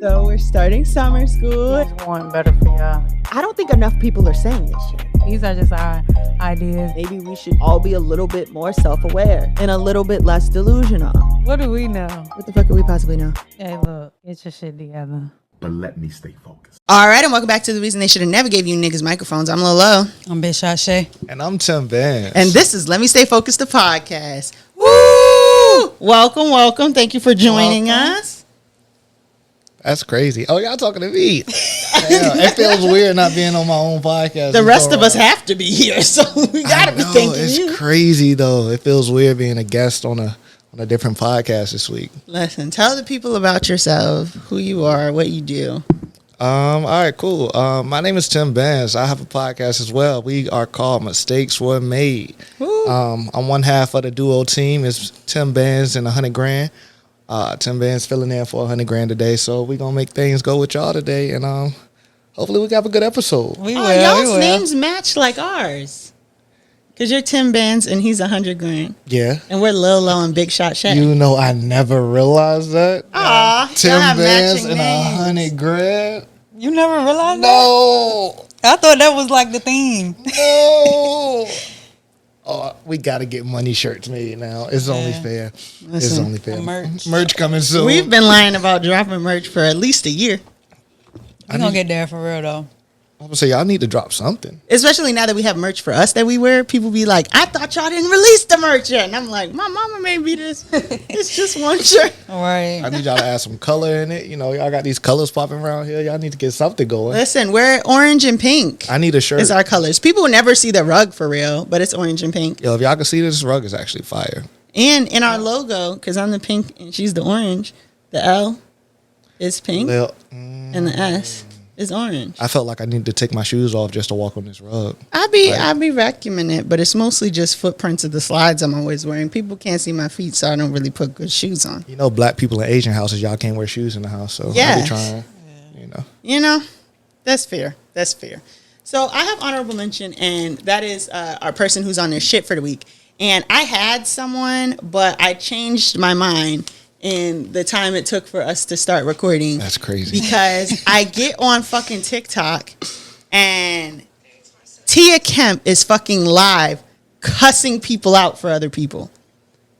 So we're starting summer school. Just want better for y'all. I don't think enough people are saying this shit. These are just our ideas. Maybe we should all be a little bit more self-aware and a little bit less delusional. What do we know? What the fuck could we possibly know? Hey, look, get your shit together. But let me stay focused. All right, and welcome back to The Reason They Should Have Never Gave You Niggas Microphones. I'm Lolo. I'm Bitch Sashay. And I'm Tim Bandz. And this is Let Me Stay Focused, the podcast. Woo! Welcome. Thank you for joining us. That's crazy. Oh, y'all talking to me. Damn, it feels weird not being on my own podcast. The rest of us have to be here, so we gotta be thanking it's you. crazy though. It feels weird being a guest on a different podcast this week. Listen, tell the people about yourself, who you are, what you do. All right, cool. My name is Tim Bandz. I have a podcast as well. We are called Mistakes Were Made. I'm one half of the duo team. It's Tim Bandz and $100,000. Tim Bandz filling in for $100,000 today, so we're gonna make things go with y'all today, and hopefully we have a good episode. Y'all's names match like ours, cause you're Tim Bandz and he's $100,000. Yeah, and we're Lil Low and Big Shot Shay. You know, I never realized that. Tim Bandz and $100,000. You never realized that? No, I thought that was like the theme. no. Oh, we got to get money shirts made now. It's only fair. It's only fair. Merch coming soon. We've been lying about dropping merch for at least a year. We're gonna get there for real though. I'm gonna say y'all need to drop something. Especially now that we have merch for us that we wear. People be like, I thought y'all didn't release the merch yet. And I'm like, my mama made me this. It's just one shirt. All right. I need y'all to add some color in it. You know, y'all got these colors popping around here. Y'all need to get something going. Listen, we're orange and pink. I need a shirt. It's our colors. People will never see the rug for real, but it's orange and pink. Yo, if y'all can see this rug is actually fire. And in our logo, because I'm the pink and she's the orange, the L is pink and the S is orange. I felt like I needed to take my shoes off just to walk on this rug. I be vacuuming it, but it's mostly just footprints of the slides I'm always wearing. People can't see my feet, so I don't really put good shoes on. You know, black people in Asian houses, y'all can't wear shoes in the house, so I be trying, You know, that's fair. That's fair. So I have honorable mention, and that is our person who's on their shit for the week. And I had someone, but I changed my mind in the time it took for us to start recording. That's crazy. Because I get on fucking TikTok and Tia Kemp is fucking live cussing people out for other people.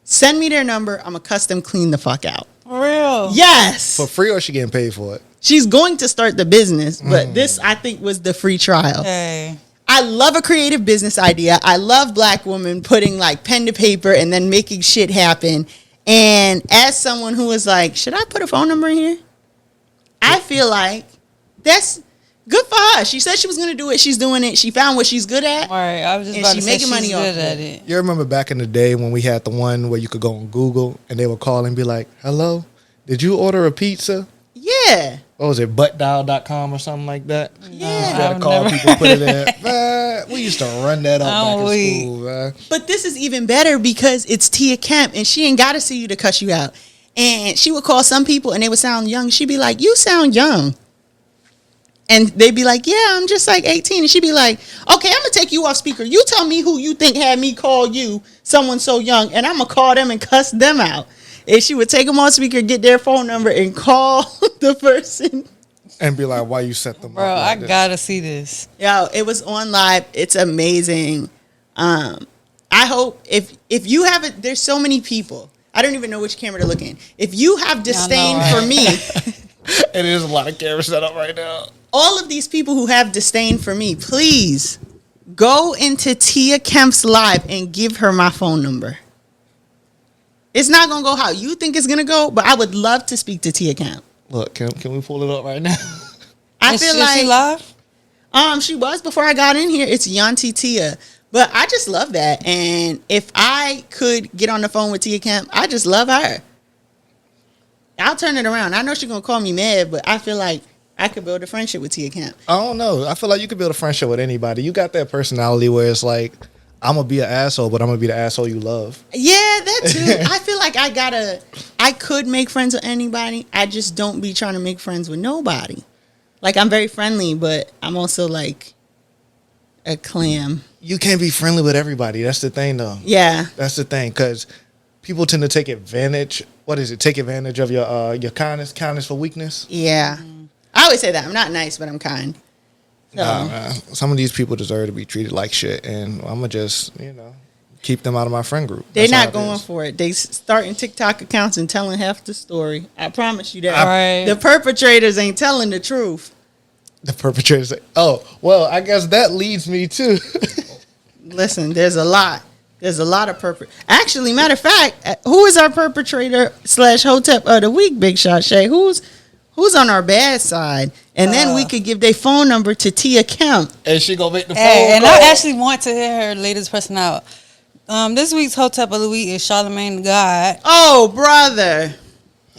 Send me their number. I'm going to cuss them clean the fuck out. For real? Yes. For free, or she getting paid for it? She's going to start the business, but this, I think, was the free trial. Hey. I love a creative business idea. I love black women putting like pen to paper and then making shit happen. And as someone who was like, should I put a phone number in here? I feel like that's good for her. She said she was going to do it. She's doing it. She found what she's good at. All right. I was just And about she to say making she's money off good of at it. it. You remember back in the day when we had the one where you could go on Google and they would call and be like, hello, did you order a pizza? Yeah. What was it, buttdial.com or something like that? Yeah. You got to call people, put it there. Man, we used to run that up back in school, man. But this is even better because it's Tia Kemp and she ain't got to see you to cuss you out. And she would call some people and they would sound young. She'd be like, you sound young. And they'd be like, yeah, I'm just like 18. And she'd be like, okay, I'm going to take you off speaker. You tell me who you think had me call you someone so young, and I'm going to call them and cuss them out. And she would take them on speaker, get their phone number, and call the person. And be like, why you set them Bro, up like I this? gotta see this. Yo, it was on live. It's amazing. I hope if you have it, there's so many people. I don't even know which camera to look in. If you have disdain for me. And there's a lot of cameras set up right now. All of these people who have disdain for me, please go into Tia Kemp's live and give her my phone number. It's not going to go how you think it's going to go, but I would love to speak to Tia Kemp. Look, can we pull it up right now? I feel Is like she live? she was before I got in here. It's Yanti Tia. But I just love that. And if I could get on the phone with Tia Kemp, I just love her. I'll turn it around. I know she's going to call me mad, but I feel like I could build a friendship with Tia Kemp. I don't know. I feel like you could build a friendship with anybody. You got that personality where it's like, I'm going to be an asshole, but I'm going to be the asshole you love. Yeah, that too. I feel like I could make friends with anybody. I just don't be trying to make friends with nobody. Like, I'm very friendly, but I'm also like a clam. You can't be friendly with everybody. That's the thing, though. Yeah. That's the thing, because people tend to take advantage. What is it? Take advantage of your kindness for weakness. Yeah. I always say that. I'm not nice, but I'm kind. So. Nah, man. Some of these people deserve to be treated like shit, and I'm gonna just, keep them out of my friend group. They're That's how not going is. for it. They starting TikTok accounts and telling half the story. I promise you that. Right. The perpetrators ain't telling the truth. The perpetrators say, oh, well, I guess that leads me to. Listen, there's a lot. There's a lot of Actually, matter of fact, who is our perpetrator / Hotep of the week, Big Shot Shay? Who's on our bad side? And then we could give their phone number to Tia Kemp. And she gonna make the phone And call. I actually want to hear her latest person out. This week's Hotep of the week is Charlemagne the God. Oh, brother.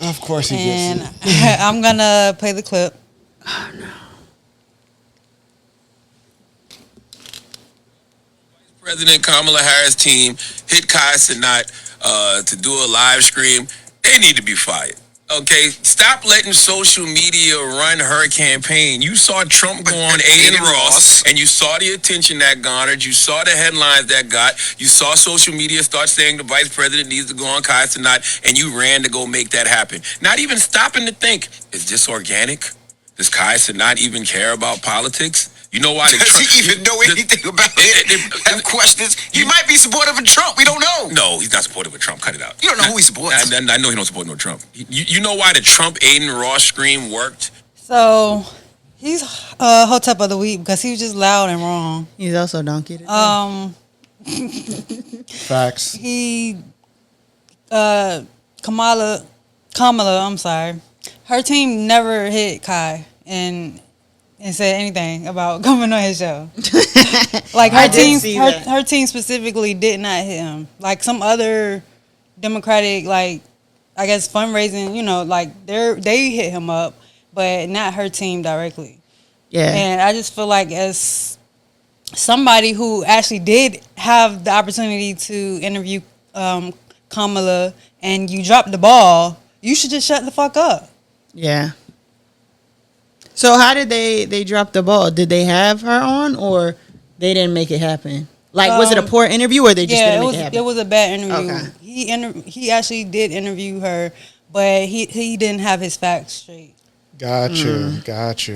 Of course he And gets it. I'm going to play the clip. Oh, no. President Kamala Harris' team hit Kai Cenat to do a live stream. They need to be fired. Okay, stop letting social media run her campaign. You saw Trump go on Aiden Ross, and you saw the attention that garnered. You saw the headlines that got. You saw social media start saying the vice president needs to go on Kai Cenat, and you ran to go make that happen. Not even stopping to think, is this organic? Does Kai Cenat even care about politics? You know why? Does he even know anything about it? Have questions? He might be supportive of Trump. We don't know. No, he's not supportive of Trump. Cut it out. You don't know who he supports. I know he don't support no Trump. You know why the Trump Aiden Ross scream worked? So he's Hotep of the week because he was just loud and wrong. He's also donkey. Facts. He Kamala, I'm sorry. Her team never hit Kai and said anything about coming on his show. Like I did see that. her team specifically did not hit him. Like some other Democratic, like I guess fundraising, like they hit him up, but not her team directly. Yeah. And I just feel like as somebody who actually did have the opportunity to interview Kamala and you dropped the ball, you should just shut the fuck up. Yeah. So how did they drop the ball? Did they have her on or they didn't make it happen? Like, was it a poor interview or they just didn't make it happen? It was a bad interview. Okay. He actually did interview her, but he didn't have his facts straight. Got you.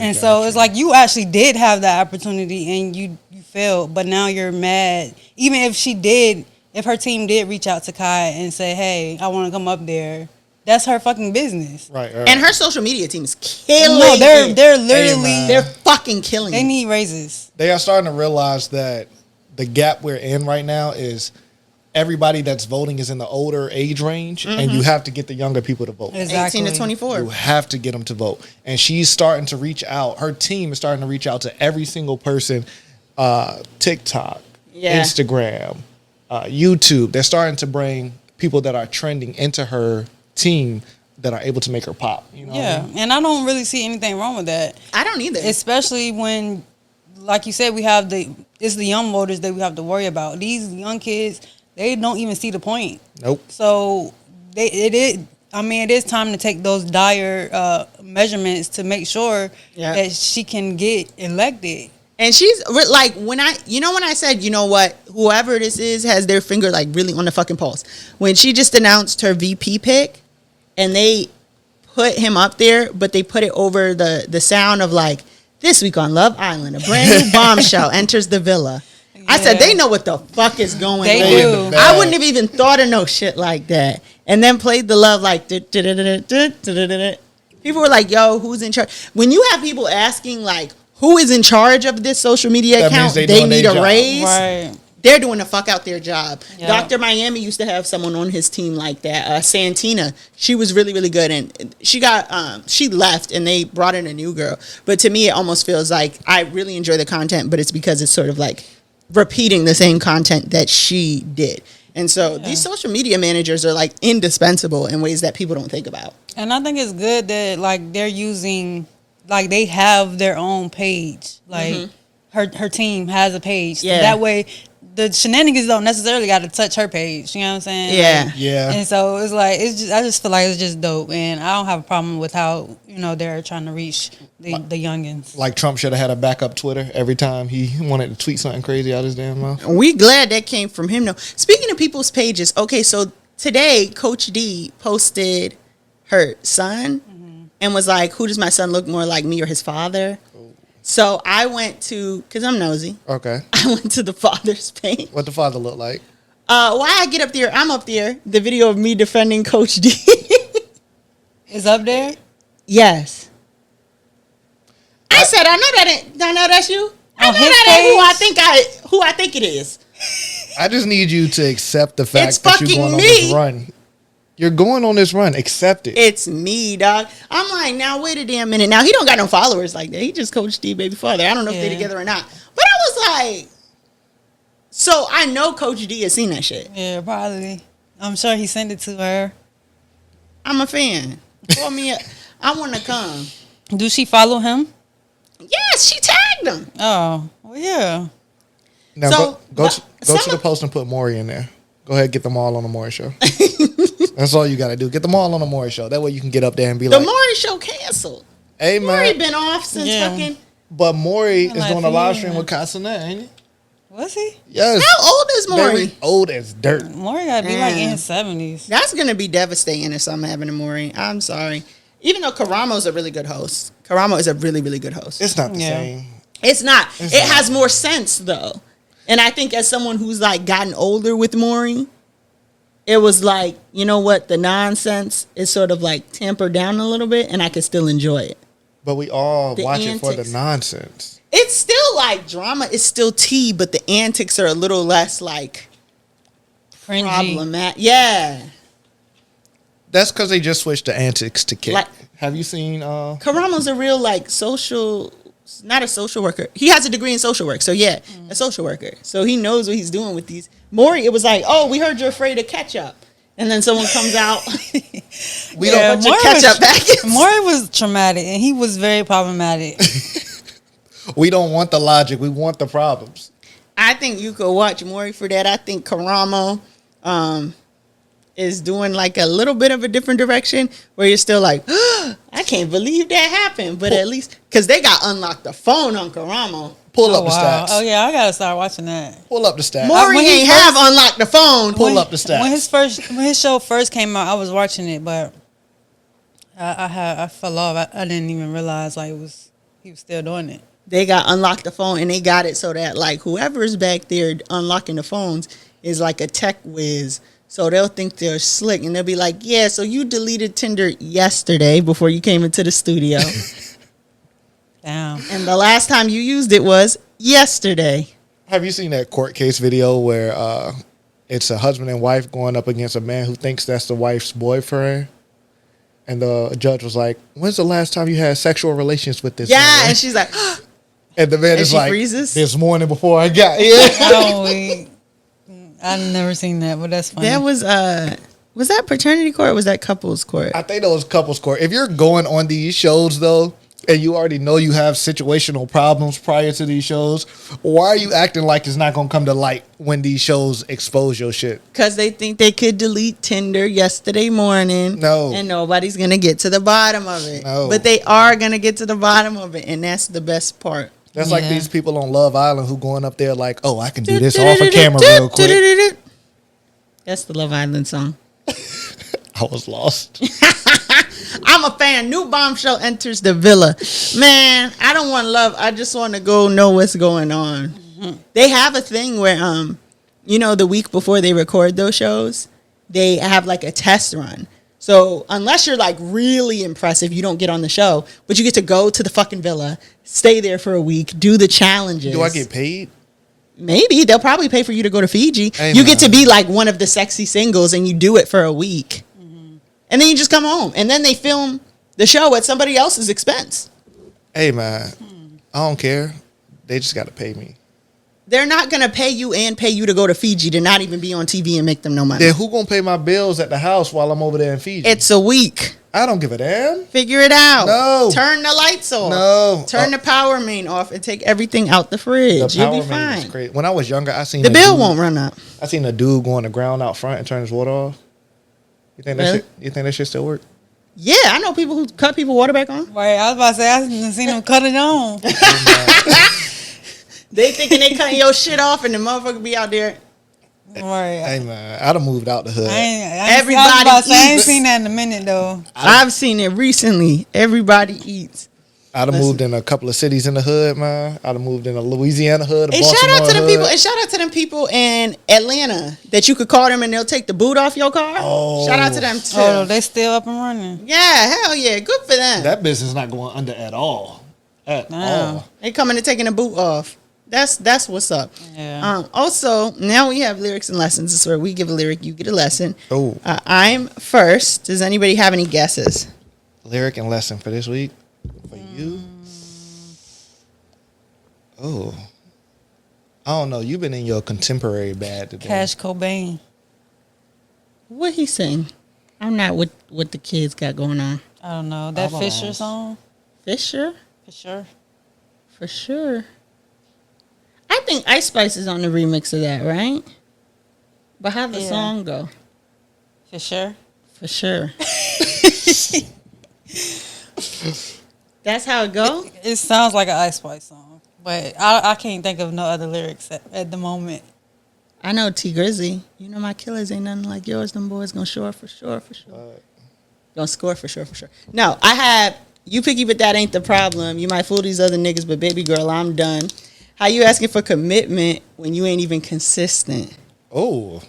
And so it's like you actually did have that opportunity and you failed, but now you're mad. Even if her team did reach out to Kai and say, hey, I want to come up there, that's her fucking business. Right. And her social media team is killing No, it. they're literally, man. They're fucking killing they it. need raises. They are starting to realize that the gap we're in right now is everybody that's voting is in the older age range, and you have to get the younger people to vote. Exactly. 18 to 24. You have to get them to vote. And she's starting to reach out. Her team is starting to reach out to every single person, TikTok, Instagram, YouTube. They're starting to bring people that are trending into her team that are able to make her pop. You know what I mean? And I don't really see anything wrong with that. I don't either. Especially when, like you said, it's the young voters that we have to worry about. These young kids, they don't even see the point. Nope. So it is time to take those dire measurements to make sure that she can get elected. And she's like, when I said, you know what, whoever this is has their finger like really on the fucking pulse. When she just announced her VP pick and they put him up there, but they put it over the sound of like, this week on Love Island, a brand new bombshell enters the villa. I said, they know what the fuck is going on. They do. I wouldn't have even thought of no shit like that. And then played the love like, people were like, yo, who's in charge? When you have people asking like, who is in charge of this social media That account? means They need a job. raise. Right. They're doing the fuck out their job. Yeah. Dr. Miami used to have someone on his team like that. Santina, she was really, really good, and she got she left, and they brought in a new girl. But to me, it almost feels like I really enjoy the content, but it's because it's sort of like repeating the same content that she did. And so these social media managers are like indispensable in ways that people don't think about. And I think it's good that like they're using, like they have their own page. Like her team has a page. Yeah. So that way the shenanigans don't necessarily got to touch her page. You know what I'm saying? Yeah. Like, Yeah. And so it's like, I just feel like it's just dope. And I don't have a problem with how, they're trying to reach the youngins. Like Trump should have had a backup Twitter every time he wanted to tweet something crazy out his damn mouth. We glad that came from him. though. Speaking of people's pages, okay, so today, Coach D posted her son and was like, who does my son look more like, me or his father? So I went to, because I'm nosy. Okay. I went to the father's page. What the father look like? Why I get up there, I'm up there. The video of me defending Coach D. Is up there? Yes. I said, I know that's you. I know his that ain't page? who I think it is. I just need you to accept the fact It's that you're fucking going on me. this run. You're going on this run. Accept it. It's me, dog. I'm like, now wait a damn minute. Now he don't got no followers like that. He just Coach D baby father. I don't know if they're Yeah. together or not. But I was like, so I know Coach D has seen that shit. Yeah, probably. I'm sure he sent it to her. I'm a fan. Call me up. I want to come. Do she follow him? Yes, she tagged him. Oh, well, yeah. Now So, go to some the of- post and put Maury in there. Go ahead, get them all on the Maury show. That's all you got to do. Get them all on the Maury show. That way you can get up there and be The like, Maury show canceled. hey, Maury man. been off since Yeah. fucking. But Maury is like, doing a live yeah. stream with Castanet, ain't he? Was he? Yes. How old is Maury? Very old as dirt. Maury got to be like in Yeah. his 70s. That's gonna be devastating if something happened to Maury. I'm sorry. Even though Karamo's a really good host. Karamo is a really, really good host. It's not the Yeah. same. It's not. It's It not. has more sense though. And I think as someone who's like gotten older with Maury, it was like, you know what, the nonsense is sort of like tempered down a little bit and I can still enjoy it. But we all The watch it for the antics. nonsense. It's still like drama, it's still tea, but the antics are a little less like Cringy. problematic. Yeah. That's because they just switched the antics to kick. Like- Have you seen? Karamo's a real like not a social worker. He has a degree in social work. So yeah, a social worker. So he knows what he's doing with these. Maury, it was like, oh, we heard you're afraid of ketchup. And then someone comes out. We Yeah, don't. bunch of ketchup packets. Maury was traumatic, and he was very problematic. We don't want the logic. We want the problems. I think you could watch Maury for that. I think Karamo is doing like a little bit of a different direction where you're still like, I can't believe that happened. But at least, because they got unlocked the phone on Karamo. Pull Oh, up the wow. stats. Oh, yeah, I got to start watching that. Pull up the stats. Maury when he ain't first- have unlocked the phone. Pull up the stats. When his show first came out, I was watching it, but I fell off. I didn't even realize he was still doing it. They got unlocked the phone and they got it so that like whoever's back there unlocking the phones is like a tech whiz. So they'll think they're slick and they'll be like, yeah, so you deleted Tinder yesterday before you came into the studio. Damn. And the last time you used it was yesterday. Have you seen that court case video where it's a husband and wife going up against a man who thinks that's the wife's boyfriend? And the judge was like, when's the last time you had sexual relations with this Yeah, man? and she's like, And the man and is she like, freezes? this morning before I got here. Oh, I've never seen that, but that's funny. that was that paternity court or was that couples court? I think that was couples court. If you're going on these shows, though, and you already know you have situational problems prior to these shows, why are you acting like it's not going to come to light when these shows expose your shit? Because they think they could delete Tinder yesterday morning. No. And nobody's going to get to the bottom of it. No. But they are going to get to the bottom of it. And that's the best part. That's like Yeah. these people on Love Island who going up there like, oh, I can do this off of camera real quick. That's the Love Island song. I was lost. I'm a fan. New bombshell enters the villa. Man, I don't want love. I just want to go know what's going on. Mm-hmm. They have a thing where, the week before they record those shows, they have like a test run. So unless you're like really impressive, you don't get on the show, but you get to go to the fucking villa, stay there for a week, do the challenges. Do I get paid? Maybe they'll probably pay for you to go to Fiji. Hey, you get to man. be like one of the sexy singles and you do it for a week. And then you just come home. And then they film the show at somebody else's expense. Hey, man, I don't care. They just got to pay me. They're not going to pay you and pay you to go to Fiji to not even be on TV and make them no money. Then who going to pay my bills at the house while I'm over there in Fiji? It's a week. I don't give a damn. Figure it out. No. Turn the lights off. No. Turn the power main off and take everything out the fridge. You'll be main is fine. crazy. When I was younger, I seen The a bill dude- won't run up. I seen a dude go on the ground out front and turn his water off. You think that Really? shit? You think that shit still work? Yeah, I know people who cut people water back on. Right, I was about to say, I didn't seen him cut it on. They thinking they cutting your shit off and the motherfucker be out there. Right. Hey man, I'd have moved out the hood. I ain't seen that in a minute though. I've seen it recently. Everybody eats. I'd have moved in a couple of cities in the hood, man. I'd have moved in a Louisiana hood, a And Baltimore shout out to them hood. people. And shout out to them people in Atlanta that you could call them and they'll take the boot off your car. Oh. Shout out to them too. Oh, they still up and running. Yeah, hell yeah, good for them. That business not going under at all. At all. They coming and taking the boot off. That's what's up. Yeah. Also, now we have lyrics and lessons. This is where we give a lyric, you get a lesson. Oh. I'm first. Does anybody have any guesses? Lyric and lesson for this week for you. Oh, I don't know. You've been in your contemporary bad today. Cash Cobain. What he sing? I'm not what the kids got going on. I don't know. That How about Fisher ours? song? Fisher? For sure. For sure. I think Ice Spice is on the remix of that, right? But how the Yeah. song go? For sure. For sure. That's how it go? It sounds like an Ice Spice song. But I can't think of no other lyrics at the moment. I know T Grizzy. You know my killers ain't nothing like yours. Them boys gonna score for sure, for sure. Gonna score for sure, for sure. No, I have you picky, but that ain't the problem. You might fool these other niggas, but baby girl, I'm done. How you asking for commitment when you ain't even consistent? Oh,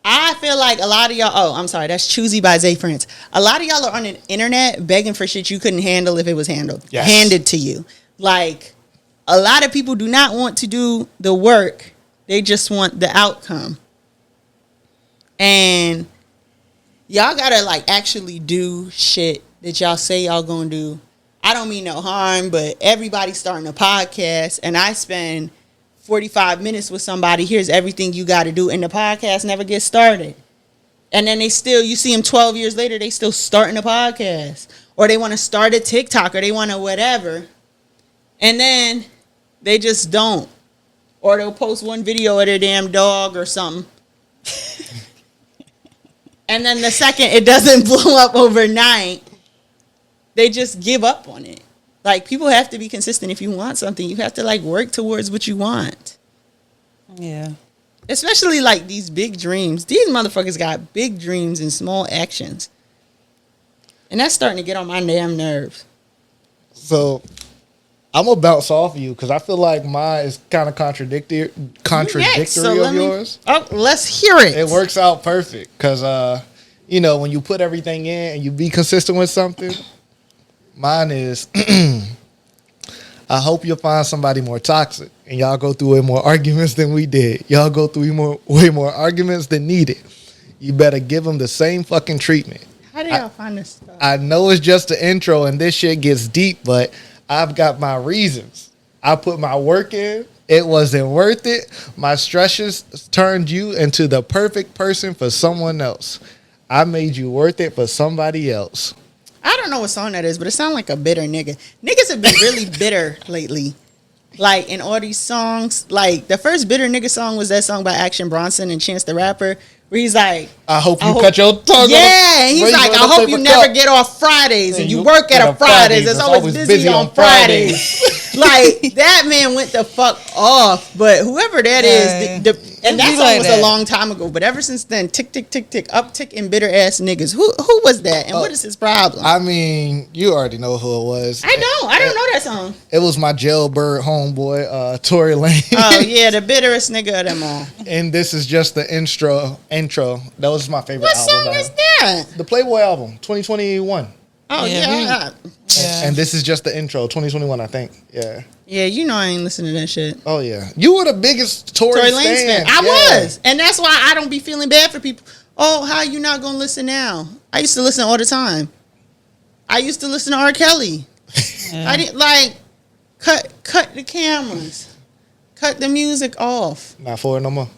I feel like a lot of y'all. Oh, I'm sorry. That's Choosy by Zay France. A lot of y'all are on the internet begging for shit you couldn't handle if it was handled, handed to you. Like a lot of people do not want to do the work; they just want the outcome. And y'all gotta like actually do shit that y'all say y'all gonna do. I don't mean no harm, but everybody's starting a podcast, and I spend 45 minutes with somebody. Here's everything you got to do, and the podcast never gets started. And then you see them 12 years later, they still starting a podcast, or they want to start a TikTok, or they want to whatever, and then they just don't, or they'll post one video of their damn dog or something, and then the second it doesn't blow up overnight, they just give up on it. Like, people have to be consistent. If you want something, you have to, like, work towards what you want. Yeah. Especially, like, these big dreams. These motherfuckers got big dreams and small actions. And that's starting to get on my damn nerves. so I'm gonna bounce off you because I feel like mine is kind of contradictory of yours. Oh, let's hear it. It works out perfect because when you put everything in and you be consistent with something. Mine is, I hope you'll find somebody more toxic, and y'all go through way more arguments than we did. Y'all go through way more arguments than needed. You better give them the same fucking treatment. How do y'all find this stuff? I know it's just the intro, and this shit gets deep, but I've got my reasons. I put my work in. It wasn't worth it. My stresses turned you into the perfect person for someone else. I made you worth it for somebody else. I don't know what song that is, but it sounds like a bitter nigga. Niggas have been really bitter lately. Like, in all these songs. Like, the first bitter nigga song was that song by Action Bronson and Chance the Rapper, where he's like, I hope you cut your tongue. yeah, and he's like, I hope you never get off Fridays, and you work at a Fridays. It's always busy on Fridays. Like, that man went the fuck off. But whoever that is, and that song was a long time ago. But ever since then, tick, tick, tick, tick, uptick in bitter ass niggas. Who was that? And what is his problem? I mean, you already know who it was. I don't know that song. It was my jailbird homeboy, Tory Lane. Oh yeah, the bitterest nigga of them all. And this is just the intro. That was my favorite What album. song is that? The Playboy album, 2021. Oh yeah. And this is just the intro, 2021, I think. Yeah. Yeah, you know I ain't listening to that shit. Oh yeah. You were the biggest Tory Tory Lanez fan. fan. I was. And that's why I don't be feeling bad for people. Oh, how you not gonna listen now? I used to listen all the time. I used to listen to R. Kelly. I didn't like cut the cameras. Cut the music off. Not for it no more.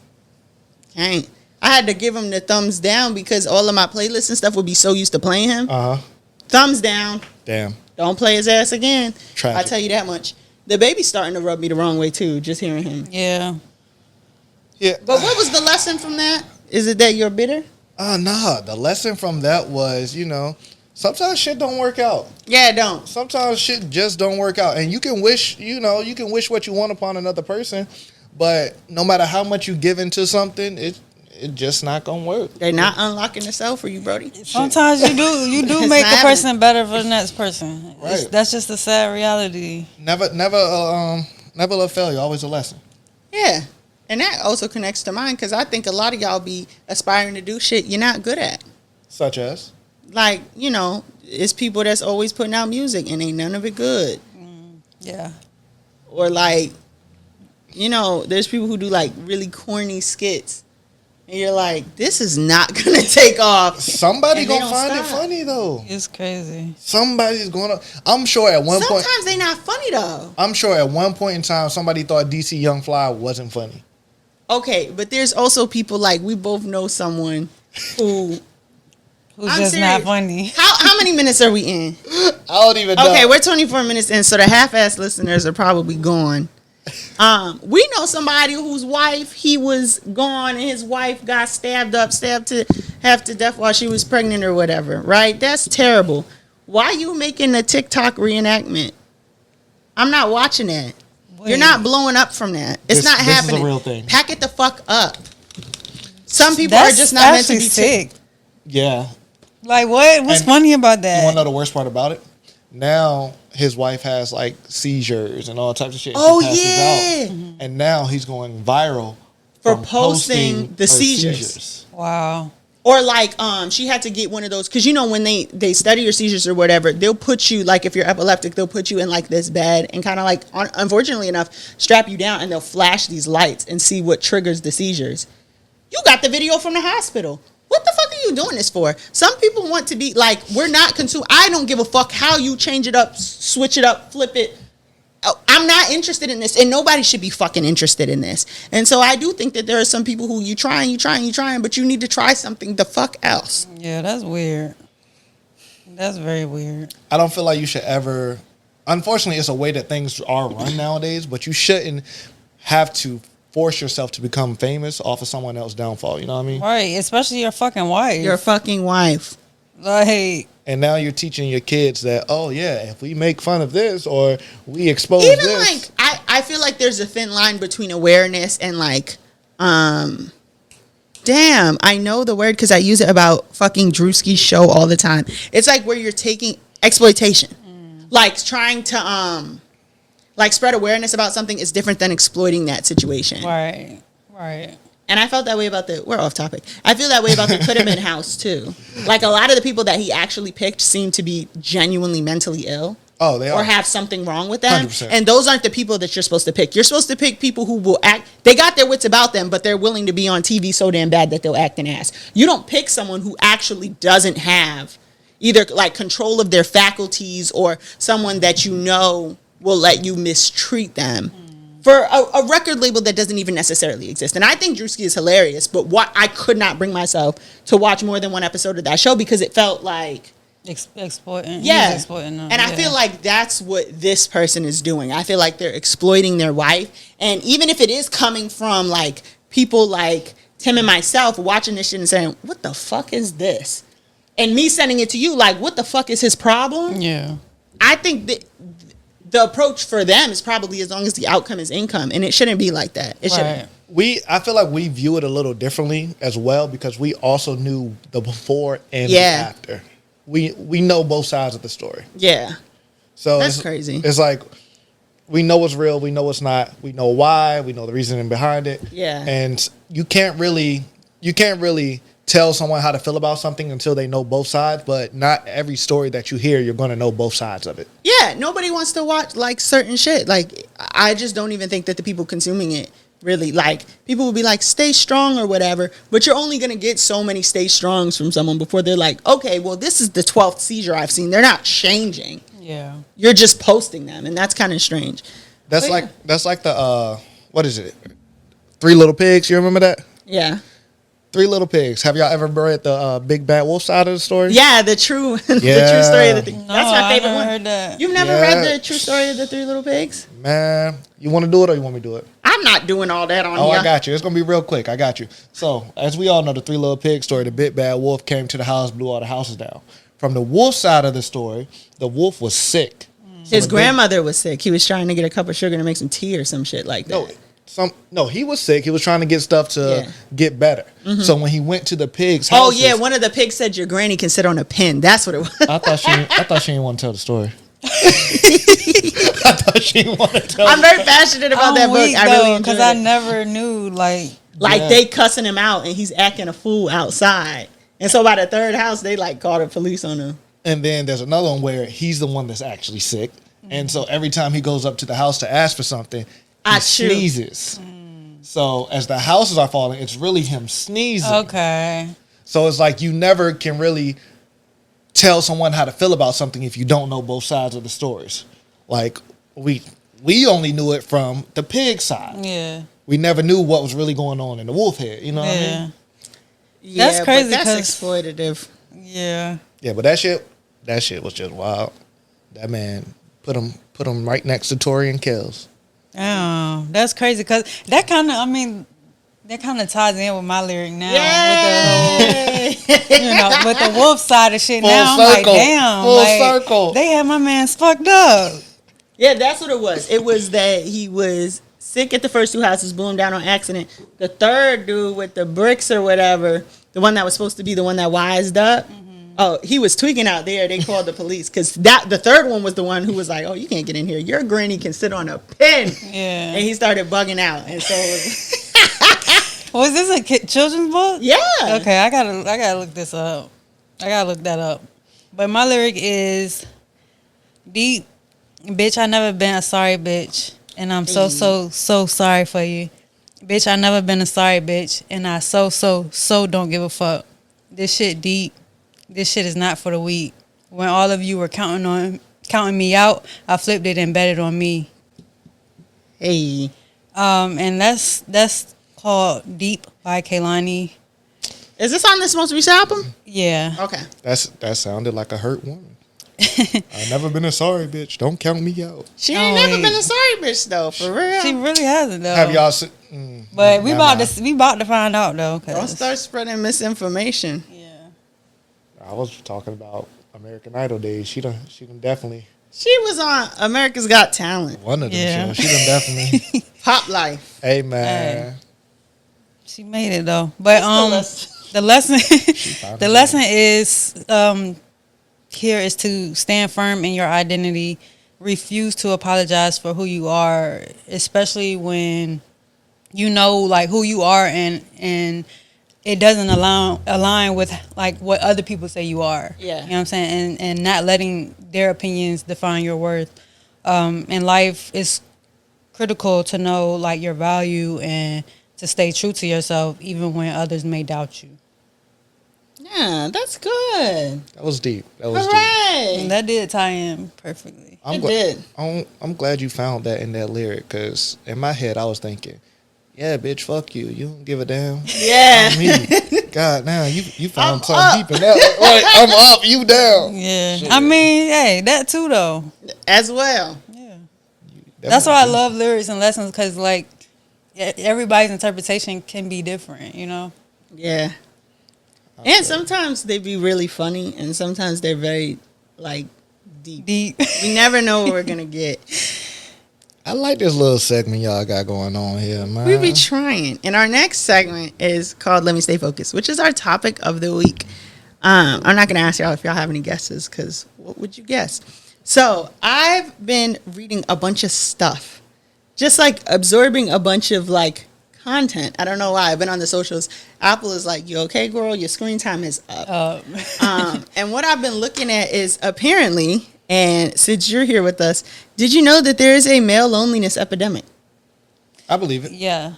Can't. I had to give him the thumbs down because all of my playlists and stuff would be so used to playing him. Thumbs down. Damn. Don't play his ass again. Tragic. I tell you that much. The baby's starting to rub me the wrong way too, just hearing him. Yeah. Yeah. But what was the lesson from that? Is it that you're bitter? Nah. The lesson from that was, sometimes shit don't work out. Yeah, it don't. Sometimes shit just don't work out. And you can wish what you want upon another person, but no matter how much you give into something, it's just not gonna work. They're not unlocking the cell for you, Brody. Sometimes you do It's make not a person better for the next person. Right. That's just a sad reality. Never a failure, always a lesson. Yeah. And that also connects to mine because I think a lot of y'all be aspiring to do shit you're not good at. Such as? Like, it's people that's always putting out music and ain't none of it good. Yeah. Or like, there's people who do like really corny skits. And you're like, this is not going to take off. Somebody And they gonna don't find it stop. funny though. It's crazy. Somebody's gonna. I'm sure at one point. Sometimes they not funny though. I'm sure at one point in time somebody thought DC Young Fly wasn't funny. Okay, but there's also people like we both know someone who. Who's I'm just serious. not funny. How many minutes are we in? I don't even know. Okay, we're 24 minutes in, so the half-ass listeners are probably gone. We know somebody whose wife, he was gone, and his wife got stabbed to half to death while she was pregnant or whatever, right? That's terrible. Why are you making a TikTok reenactment? I'm not watching that. You're not blowing up from that. It's not happening. This is a real thing. Pack it the fuck up. Some people That's are just not meant to actually be sick. Yeah. Like what? What's And funny about You that? want to know the worst part about it? Now his wife has like seizures and all types of shit. Oh, She passes yeah. out. And now he's going viral For from posting the her seizures. Wow. Or like she had to get one of those because when they study your seizures or whatever, they'll put you like if you're epileptic, they'll put you in like this bed and kind of like unfortunately enough strap you down and they'll flash these lights and see what triggers the seizures. You got the video from the hospital. What the fuck are you doing this for? Some people want to be like, we're not consumed. I don't give a fuck how you change it up, switch it up, flip it. I'm not interested in this, and nobody should be fucking interested in this. And so I do think that there are some people who you trying, but you need to try something the fuck else. Yeah, that's weird. That's very weird. I don't feel like you should ever. Unfortunately, it's a way that things are run nowadays, but you shouldn't have to force yourself to become famous off of someone else's downfall. You know what I mean? Right, especially your fucking wife. Your fucking wife. Like, And now you're teaching your kids that, oh yeah, if we make fun of this or we expose Even this. like I feel like there's a thin line between awareness and like damn, I know the word because I use it about fucking Drewski's show all the time. It's like where you're taking exploitation. Like trying to like spread awareness about something is different than exploiting that situation. right. And I felt that way about we're off topic. I feel that way about the Kudderman house too. Like a lot of the people that he actually picked seem to be genuinely mentally ill. Oh, they Or are. have something wrong with them. 100%. And those aren't the people that you're supposed to pick. You're supposed to pick people who will act. They got their wits about them, but they're willing to be on TV so damn bad that they'll act an ass. You don't pick someone who actually doesn't have either like control of their faculties or someone that you know will let you mistreat them for a record label that doesn't even necessarily exist. And I think Drewski is hilarious, but I could not bring myself to watch more than one episode of that show because it felt like Exploiting. yeah. He's exploiting them. And I feel like that's what this person is doing. I feel like they're exploiting their wife. And even if it is coming from like people like Tim and myself watching this shit and saying, what the fuck is this? And me sending it to you like, what the fuck is his problem? Yeah. I think that the approach for them is probably as long as the outcome is income. And it shouldn't be like that. It shouldn't. I feel like we view it a little differently as well because we also knew the before and the Yeah. after. We know both sides of the story. Yeah. So That's it's crazy. It's like we know what's real, we know what's not, we know why, we know the reasoning behind it. Yeah. And you can't really tell someone how to feel about something until they know both sides, but not every story that you hear you're going to know both sides of it. Yeah, nobody wants to watch like certain shit. Like I just don't even think that the people consuming it really like people will be like stay strong or whatever, but you're only going to get so many stay strongs from someone before they're like, okay, well this is the 12th seizure I've seen. They're not changing. Yeah. You're just posting them, and that's kind of strange. That's But like the what is it? Three Little Pigs, you remember that? yeah. Three Little Pigs. Have y'all ever read the Big Bad Wolf side of the story? Yeah, the true the true Yeah. story of the thing. No, That's my I favorite never one. heard that. You've never Yeah. read the true story of the Three Little Pigs? Man, you want to do it or you want me to do it? I'm not doing all that on Oh, here. I got you. It's going to be real quick. I got you. So, as we all know, the Three Little Pigs story, the Big Bad Wolf came to the house, blew all the houses down. From the wolf side of the story, the wolf was sick. So His the grandmother was sick. He was trying to get a cup of sugar to make some tea or some shit like that. No, he was sick. He was trying to get stuff to get better. So when he went to the pig's house, Oh yeah, one of the pigs said your granny can sit on a pin. That's what it was. I thought she didn't want to tell the story. I thought she didn't want to tell. I'm very passionate about that book. I really because I never knew like they cussing him out and he's acting a fool outside. And so by the third house, they like called the police on him. And then there's another one where he's the one that's actually sick. And so every time he goes up to the house to ask for something, he sneezes. So as the houses are falling, it's really him sneezing. Okay. So it's like you never can really tell someone how to feel about something if you don't know both sides of the stories. Like we only knew it from the pig side. Yeah. We never knew what was really going on in the wolf head. You know what I mean? Yeah, that's crazy. But that's exploitative. Yeah. Yeah, but that shit was just wild. That man put him right next to Tori and Kells. Oh, that's crazy because that kind of ties in with my lyric now. With the with the wolf side of shit. Full now circle. I'm like, damn, Full like, circle. they had my man's fucked up. Yeah, that's what it was. It was that he was sick at the first two houses, blew him down on accident. The third dude with the bricks or whatever, the one that was supposed to be the one that wised up. Oh, he was tweaking out there. They called the police because the third one was the one who was like, "Oh, you can't get in here. Your granny can sit on a pin." Yeah. And he started bugging out, and so Was this a children's book? yeah. Okay, I gotta look this up. I gotta look that up. But my lyric is deep, bitch. I never been a sorry bitch, and I'm so sorry for you, bitch. I never been a sorry bitch, and I so don't give a fuck. This shit deep. This shit is not for the weak. When all of you were counting me out, I flipped it and bet it on me. Hey. And that's called Deep by Kehlani. Is this on this most recent album? Yeah. Okay. That sounded like a hurt woman. I've never been a sorry bitch. Don't count me out. She ain't never been a sorry bitch though, for real. She really hasn't though. Have y'all seen? But we about to find out though. Don't start spreading misinformation. Yeah. I was talking about American Idol days. She done definitely She was on America's Got Talent. one of them Yeah. shows. She done definitely. Pop Life. Hey man. She made it though. But the lesson is here is to stand firm in your identity. Refuse to apologize for who you are, especially when you know like who you are and it doesn't align with like what other people say you are. Yeah. You know what I'm saying? And not letting their opinions define your worth. In life it's critical to know like your value and to stay true to yourself even when others may doubt you. Yeah, that's good. That was deep. All right. And that did tie in perfectly. I'm glad you found that in that lyric because in my head I was thinking, yeah, bitch, fuck you. You don't give a damn. Yeah. Me. God, now you found something deep in that. Like, I'm up, you down. Yeah. Shit. I mean, hey, that too though. As well. Yeah. That's why I love lyrics and lessons because like everybody's interpretation can be different, you know? Yeah. And sometimes they be really funny and sometimes they're very like deep. We never know what we're gonna get. I like this little segment y'all got going on here, man. We be trying. And our next segment is called Let Me Stay Focused, which is our topic of the week. I'm not going to ask y'all if y'all have any guesses because what would you guess? So I've been reading a bunch of stuff, just like absorbing a bunch of like content. I don't know why. I've been on the socials. Apple is like, you okay, girl? Your screen time is up. And what I've been looking at is apparently, and since you're here with us, did you know that there is a male loneliness epidemic? I believe it. Yeah.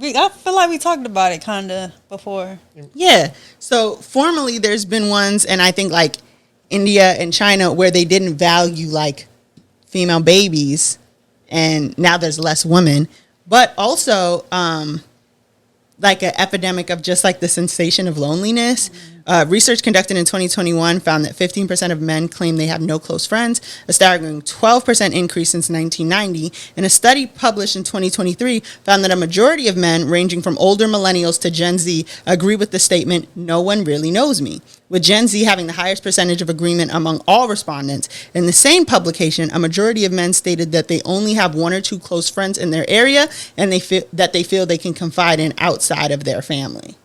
I feel like we talked about it kind of before. Yeah. So formerly there's been ones, and I think like India and China, where they didn't value like female babies, and now there's less women. But also like an epidemic of just like the sensation of loneliness. Research conducted in 2021 found that 15% of men claim they have no close friends, a staggering 12% increase since 1990. And a study published in 2023 found that a majority of men, ranging from older millennials to Gen Z, agree with the statement, "No one really knows me," with Gen Z having the highest percentage of agreement among all respondents. In the same publication, a majority of men stated that they only have one or two close friends in their area, and they feel they can confide in outside of their family.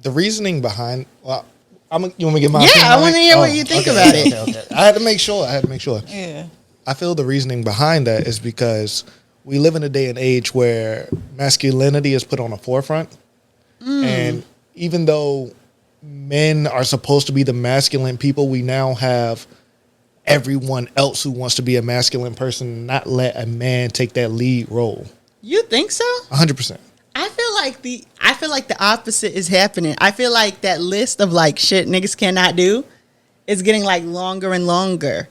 The reasoning behind, well, you want me to get my Yeah, opinion I on want to it? hear what you think about it. Okay. I had to make sure. Yeah. I feel the reasoning behind that is because we live in a day and age where masculinity is put on the forefront. And even though men are supposed to be the masculine people, we now have everyone else who wants to be a masculine person not let a man take that lead role. You think so? 100%. I feel like the opposite is happening. I feel like that list of like shit niggas cannot do is getting like longer and longer.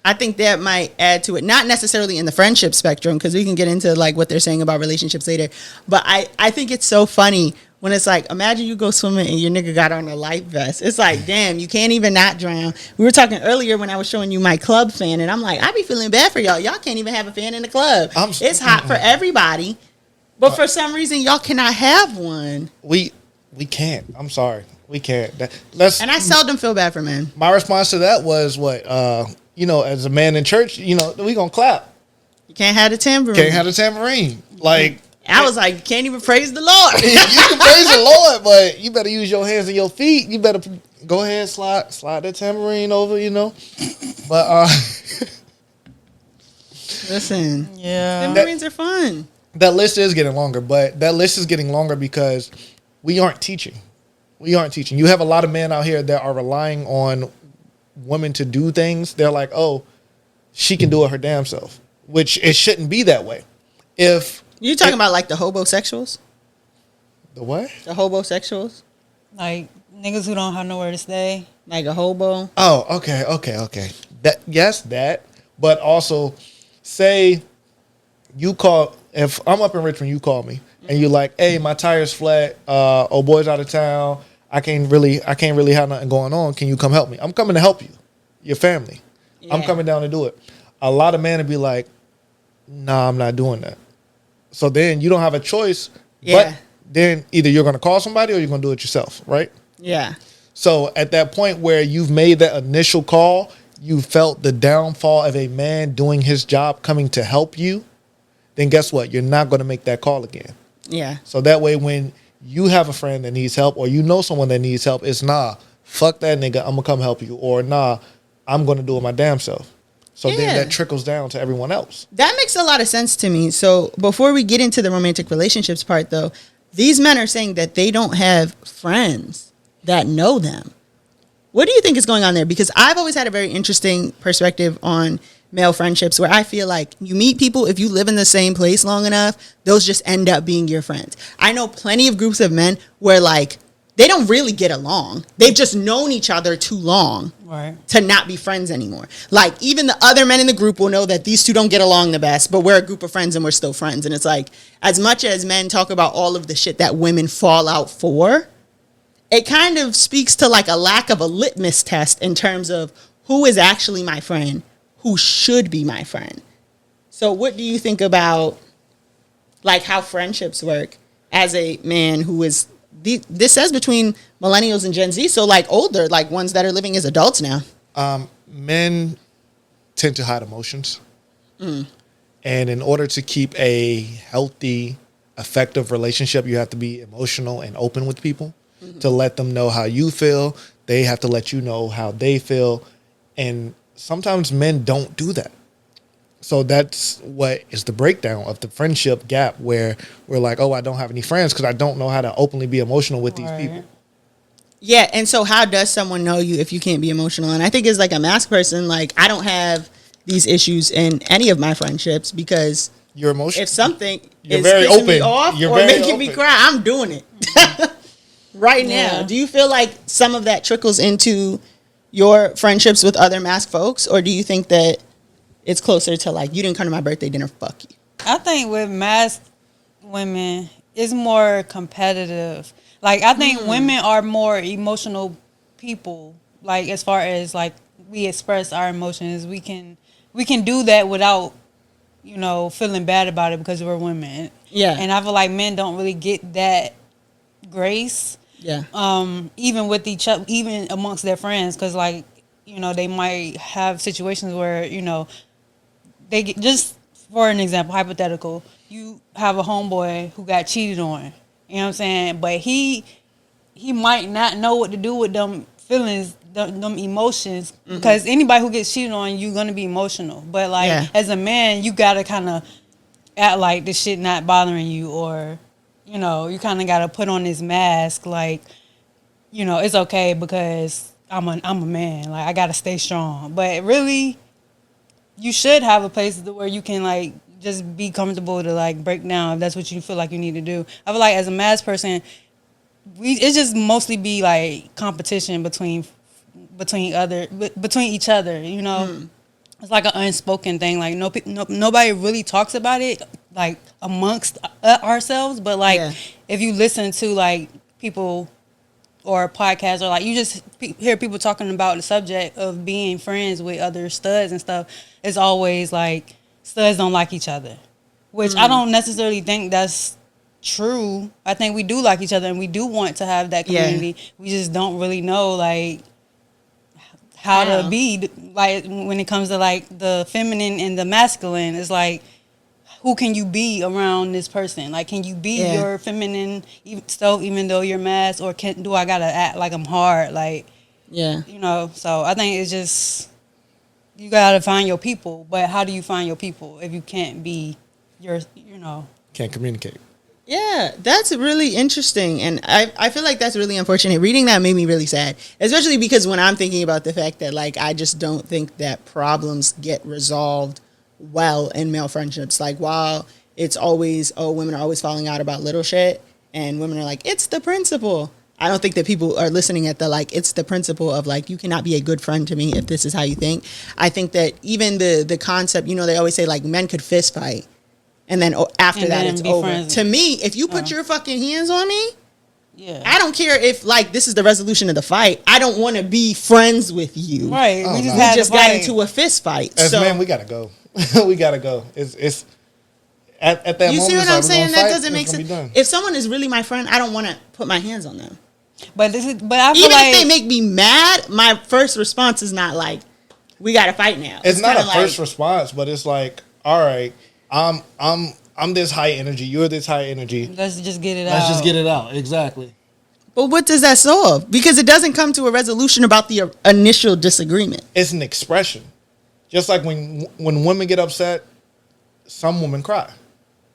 I think that might add to it, not necessarily in the friendship spectrum, because we can get into like what they're saying about relationships later. But I think it's so funny when it's like, imagine you go swimming and your nigga got on a life vest. It's like, damn, you can't even not drown. We were talking earlier when I was showing you my club fan, and I'm like, I be feeling bad for y'all. Y'all can't even have a fan in the club. It's hot for everybody. But for some reason, y'all cannot have one. We can't. I'm sorry. We can't. And I seldom feel bad for men. My response to that was what, as a man in church, we gonna clap. You can't have the tambourine. Can't have the tambourine. Like, I was like, you can't even praise the Lord. you can praise the Lord, but you better use your hands and your feet. You better go ahead, slide that tambourine over, But listen, Yeah. tambourines are fun. that list is getting longer, but that list is getting longer because we aren't teaching. You have a lot of men out here that are relying on women to do things. They're like, oh, she can do it her damn self, which it shouldn't be that way. If You talking about like the hobosexuals? the what? The hobosexuals? Like niggas who don't have nowhere to stay. Like a hobo? Oh, okay. That. But also, say you call. If I'm up in Richmond, you call me and you're like, "Hey, my tire's flat. Old boy's out of town. I can't really have nothing going on. Can you come help me?" I'm coming to help you, your family. I'm Yeah. coming down to do it. A lot of men would be like, "Nah, I'm not doing that." So then you don't have a choice. Yeah. But then either you're going to call somebody or you're going to do it yourself, right? Yeah. So at that point where you've made that initial call, you felt the downfall of a man doing his job, coming to help you, then guess what? You're not going to make that call again. Yeah. So that way when you have a friend that needs help or you know someone that needs help, it's nah, fuck that nigga, I'm going to come help you. Or nah, I'm going to do it my damn self. So Yeah. then that trickles down to everyone else. That makes a lot of sense to me. So before we get into the romantic relationships part, though, these men are saying that they don't have friends that know them. What do you think is going on there? Because I've always had a very interesting perspective on male friendships where I feel like you meet people, if you live in the same place long enough, those just end up being your friends. I know plenty of groups of men where like they don't really get along. They've just known each other too long Right. to not be friends anymore. Like even the other men in the group will know that these two don't get along the best, but we're a group of friends and we're still friends. And it's like, as much as men talk about all of the shit that women fall out for, it kind of speaks to like a lack of a litmus test in terms of who is actually my friend, who should be my friend. So what do you think about like how friendships work as a man who is, this says between millennials and Gen Z, so like older, like ones that are living as adults now. Men tend to hide emotions. And in order to keep a healthy, effective relationship, you have to be emotional and open with people to let them know how you feel. They have to let you know how they feel. And sometimes men don't do that. So that's what is the breakdown of the friendship gap where we're like, oh, I don't have any friends because I don't know how to openly be emotional with these people. Yeah, and so how does someone know you if you can't be emotional? And I think as like a mask person, like I don't have these issues in any of my friendships because You're emotional. if something You're is very pissing me open. off You're or very making me open. cry, I'm doing it right now. Yeah. Do you feel like some of that trickles into your friendships with other mask folks, or do you think that it's closer to like you didn't come to my birthday dinner, fuck you? I think with masked women, it's more competitive. Like, I think women are more emotional people. Like, as far as like we express our emotions, we can do that without, you know, feeling bad about it because we're women. Yeah. And I feel like men don't really get that grace. Yeah. Even with each other, even amongst their friends, because like, you know, they might have situations where, you know, they get, just for an example, hypothetical, you have a homeboy who got cheated on. You know what I'm saying? But he might not know what to do with them feelings, them emotions, because anybody who gets cheated on, you're gonna be emotional. But like as a man, you gotta kind of act like this shit not bothering you, or you know, you kind of gotta put on this mask, like, you know, it's okay because I'm a man, like I gotta stay strong. But really, you should have a place where you can like just be comfortable to like break down if that's what you feel like you need to do. I feel like as a mass person, it just mostly be like competition between each other, you know. It's like an unspoken thing. Like nobody really talks about it like amongst ourselves. But like if you listen to like people or podcasts, or like you just hear people talking about the subject of being friends with other studs and stuff, it's always like studs don't like each other, which I don't necessarily think that's true. I think we do like each other and we do want to have that community. We just don't really know like how to be like when it comes to like the feminine and the masculine. It's like, who can you be around this person? Like, can you be your feminine self even though you're masked, or do I gotta act like I'm hard? Like, you know. So I think it's just, you gotta find your people. But how do you find your people if you can't be can't communicate? Yeah, that's really interesting. And I feel like that's really unfortunate. Reading that made me really sad, especially because when I'm thinking about the fact that, like, I just don't think that problems get resolved well in male friendships. Like, while it's always, women are always falling out about little shit, and women are like, it's the principle. I don't think that people are listening at the, like, it's the principle of, like, you cannot be a good friend to me if this is how you think. I think that even the concept, you know, they always say, like, men could fist fight. And then after that, it's over. Friends. To me, if you put your fucking hands on me, I don't care if, like, this is the resolution of the fight. I don't want to be friends with you. Right. We just got into a fist fight. As men, we got to go. We got to go. It's at that moment. You see what I'm saying? That doesn't make sense. Done. If someone is really my friend, I don't want to put my hands on them. But I feel even like, if they make me mad, my first response is not like, we got to fight now. It's not a first response, but it's like, all right, I'm this high energy. You're this high energy. Let's just get it out. Let's just get it out. Exactly. But what does that solve? Because it doesn't come to a resolution about the initial disagreement. It's an expression. Just like when women get upset, some women cry.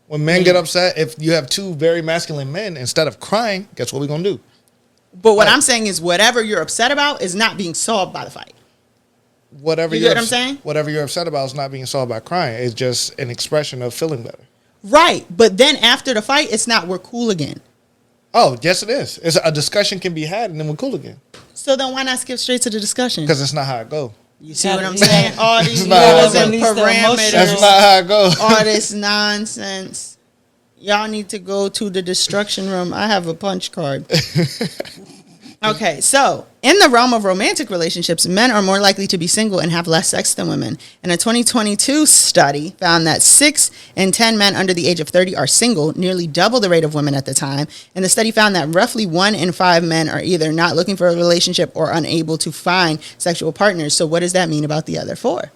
When men get upset, if you have two very masculine men, instead of crying, guess what we're going to do? But what I'm saying is whatever you're upset about is not being solved by the fight. Whatever you get what I'm saying? Whatever you're upset about is not being solved by crying. It's just an expression of feeling better. Right. But then after the fight, it's not, we're cool again. Oh, yes, it is. It's a discussion can be had and then we're cool again. So then why not skip straight to the discussion? Because it's not how it goes. You see what I'm saying? All these rules and parameters. That's not how it goes. All this nonsense. Y'all need to go to the destruction room. I have a punch card. Okay, so in the realm of romantic relationships, men are more likely to be single and have less sex than women. And a 2022 study found that 6 in 10 men under the age of 30 are single, nearly double the rate of women at the time. And the study found that roughly 1 in 5 men are either not looking for a relationship or unable to find sexual partners. So what does that mean about the other 4?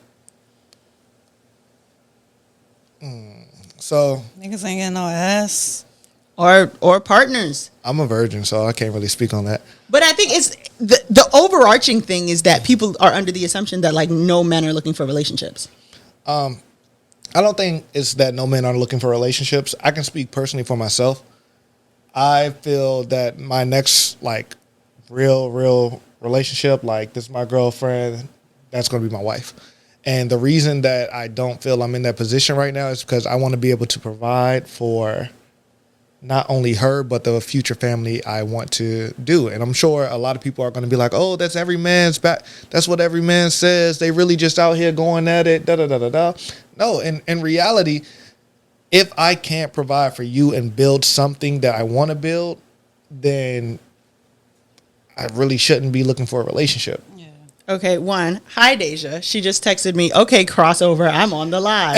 So niggas ain't got no ass. Or partners. I'm a virgin, so I can't really speak on that. But I think it's the overarching thing is that people are under the assumption that, like, no men are looking for relationships. I don't think it's that no men are looking for relationships. I can speak personally for myself. I feel that my next, like, real relationship, like, this is my girlfriend, that's going to be my wife. And the reason that I don't feel I'm in that position right now is because I want to be able to provide for not only her, but the future family I want to do. And I'm sure a lot of people are going to be like, oh, that's every man's back. That's what every man says. They really just out here going at it. No, in reality, if I can't provide for you and build something that I want to build, then I really shouldn't be looking for a relationship. Yeah. Okay, one. Hi, Deja. She just texted me, okay, crossover, I'm on the live.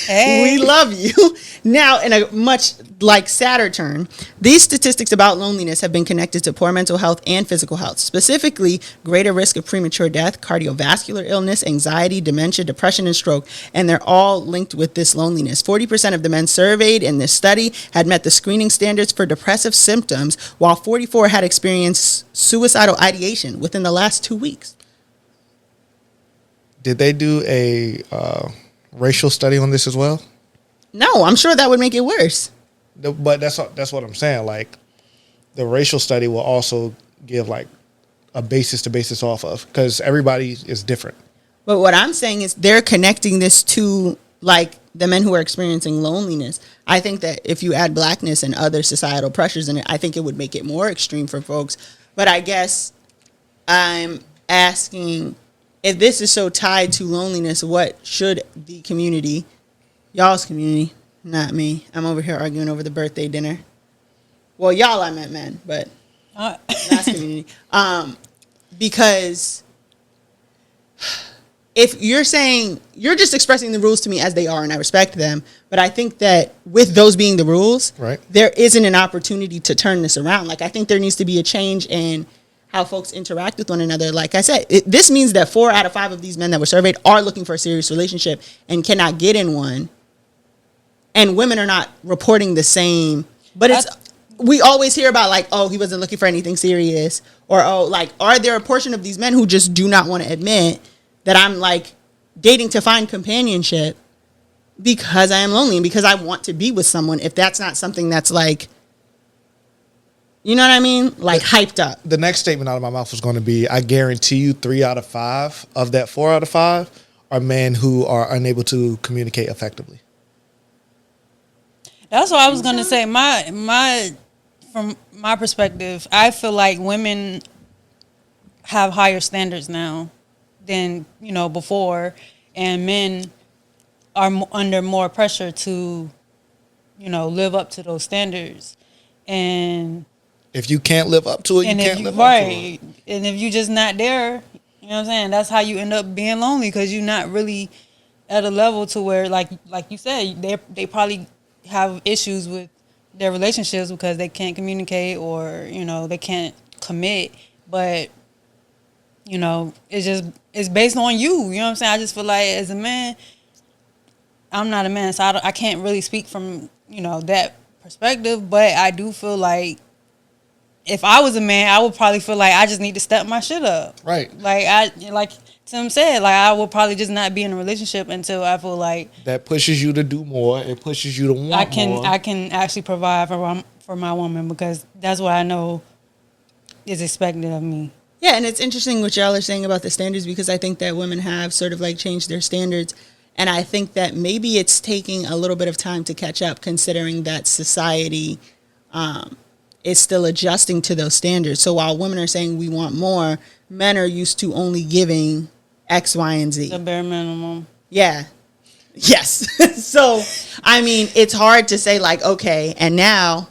Hey. We love you. Now, in a much like sadder turn, these statistics about loneliness have been connected to poor mental health and physical health, specifically greater risk of premature death, cardiovascular illness, anxiety, dementia, depression, and stroke. And they're all linked with this loneliness. 40% of the men surveyed in this study had met the screening standards for depressive symptoms, while 44 had experienced suicidal ideation within the last 2 weeks. Did they do a racial study on this as well? No, I'm sure that would make it worse. But that's what I'm saying. Like, the racial study will also give like a basis to base this off of, because everybody is different. But what I'm saying is they're connecting this to like the men who are experiencing loneliness. I think that if you add blackness and other societal pressures in it, I think it would make it more extreme for folks. But I guess I'm asking, if this is so tied to loneliness, what should the community, y'all's community, not me. I'm over here arguing over the birthday dinner. Well, y'all, I meant men, but that's community. Because if you're saying, you're just expressing the rules to me as they are, and I respect them, but I think that with those being the rules, right, there isn't an opportunity to turn this around. Like, I think there needs to be a change in how folks interact with one another. Like I said, this means that 4 out of 5 of these men that were surveyed are looking for a serious relationship and cannot get in one. And women are not reporting the same. But we always hear about like, oh, he wasn't looking for anything serious. Or, oh, like, are there a portion of these men who just do not want to admit that I'm like dating to find companionship because I am lonely and because I want to be with someone, if that's not something that's like, you know what I mean? Like hyped up. The next statement out of my mouth was going to be, I guarantee you 3 out of 5 of that 4 out of 5 are men who are unable to communicate effectively. That's what I was gonna say. From my perspective, I feel like women have higher standards now than before, and men are under more pressure to live up to those standards. And if you can't live up to it, you can't live up to it. And if you're just not there, you know what I'm saying? That's how you end up being lonely, because you're not really at a level to where, like you said, they probably have issues with their relationships because they can't communicate, or they can't commit. But it's based on you. You know what I'm saying? I just feel like as a man, I'm not a man, so I can't really speak from that perspective. But I do feel like if I was a man, I would probably feel like I just need to step my shit up. Right. Like Tim said, like I would probably just not be in a relationship until I feel like that pushes you to do more. It pushes you to want more. I can actually provide for my woman, because that's what I know is expected of me. Yeah, and it's interesting what y'all are saying about the standards, because I think that women have sort of like changed their standards. And I think that maybe it's taking a little bit of time to catch up, considering that society is still adjusting to those standards. So while women are saying we want more, men are used to only giving X, Y, and Z. The bare minimum. Yeah. Yes. So, I mean, it's hard to say like, okay, and now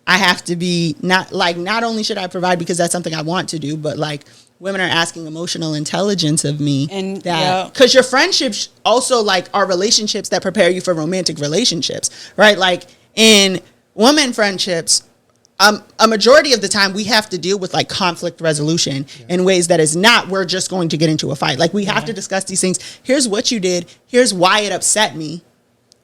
I have to be not only should I provide because that's something I want to do, but like women are asking emotional intelligence of me. And that, because your friendships also like are relationships that prepare you for romantic relationships, right? Like in women friendships, a majority of the time we have to deal with like conflict resolution in ways that is not, we're just going to get into a fight. Like we have to discuss these things. Here's what you did. Here's why it upset me.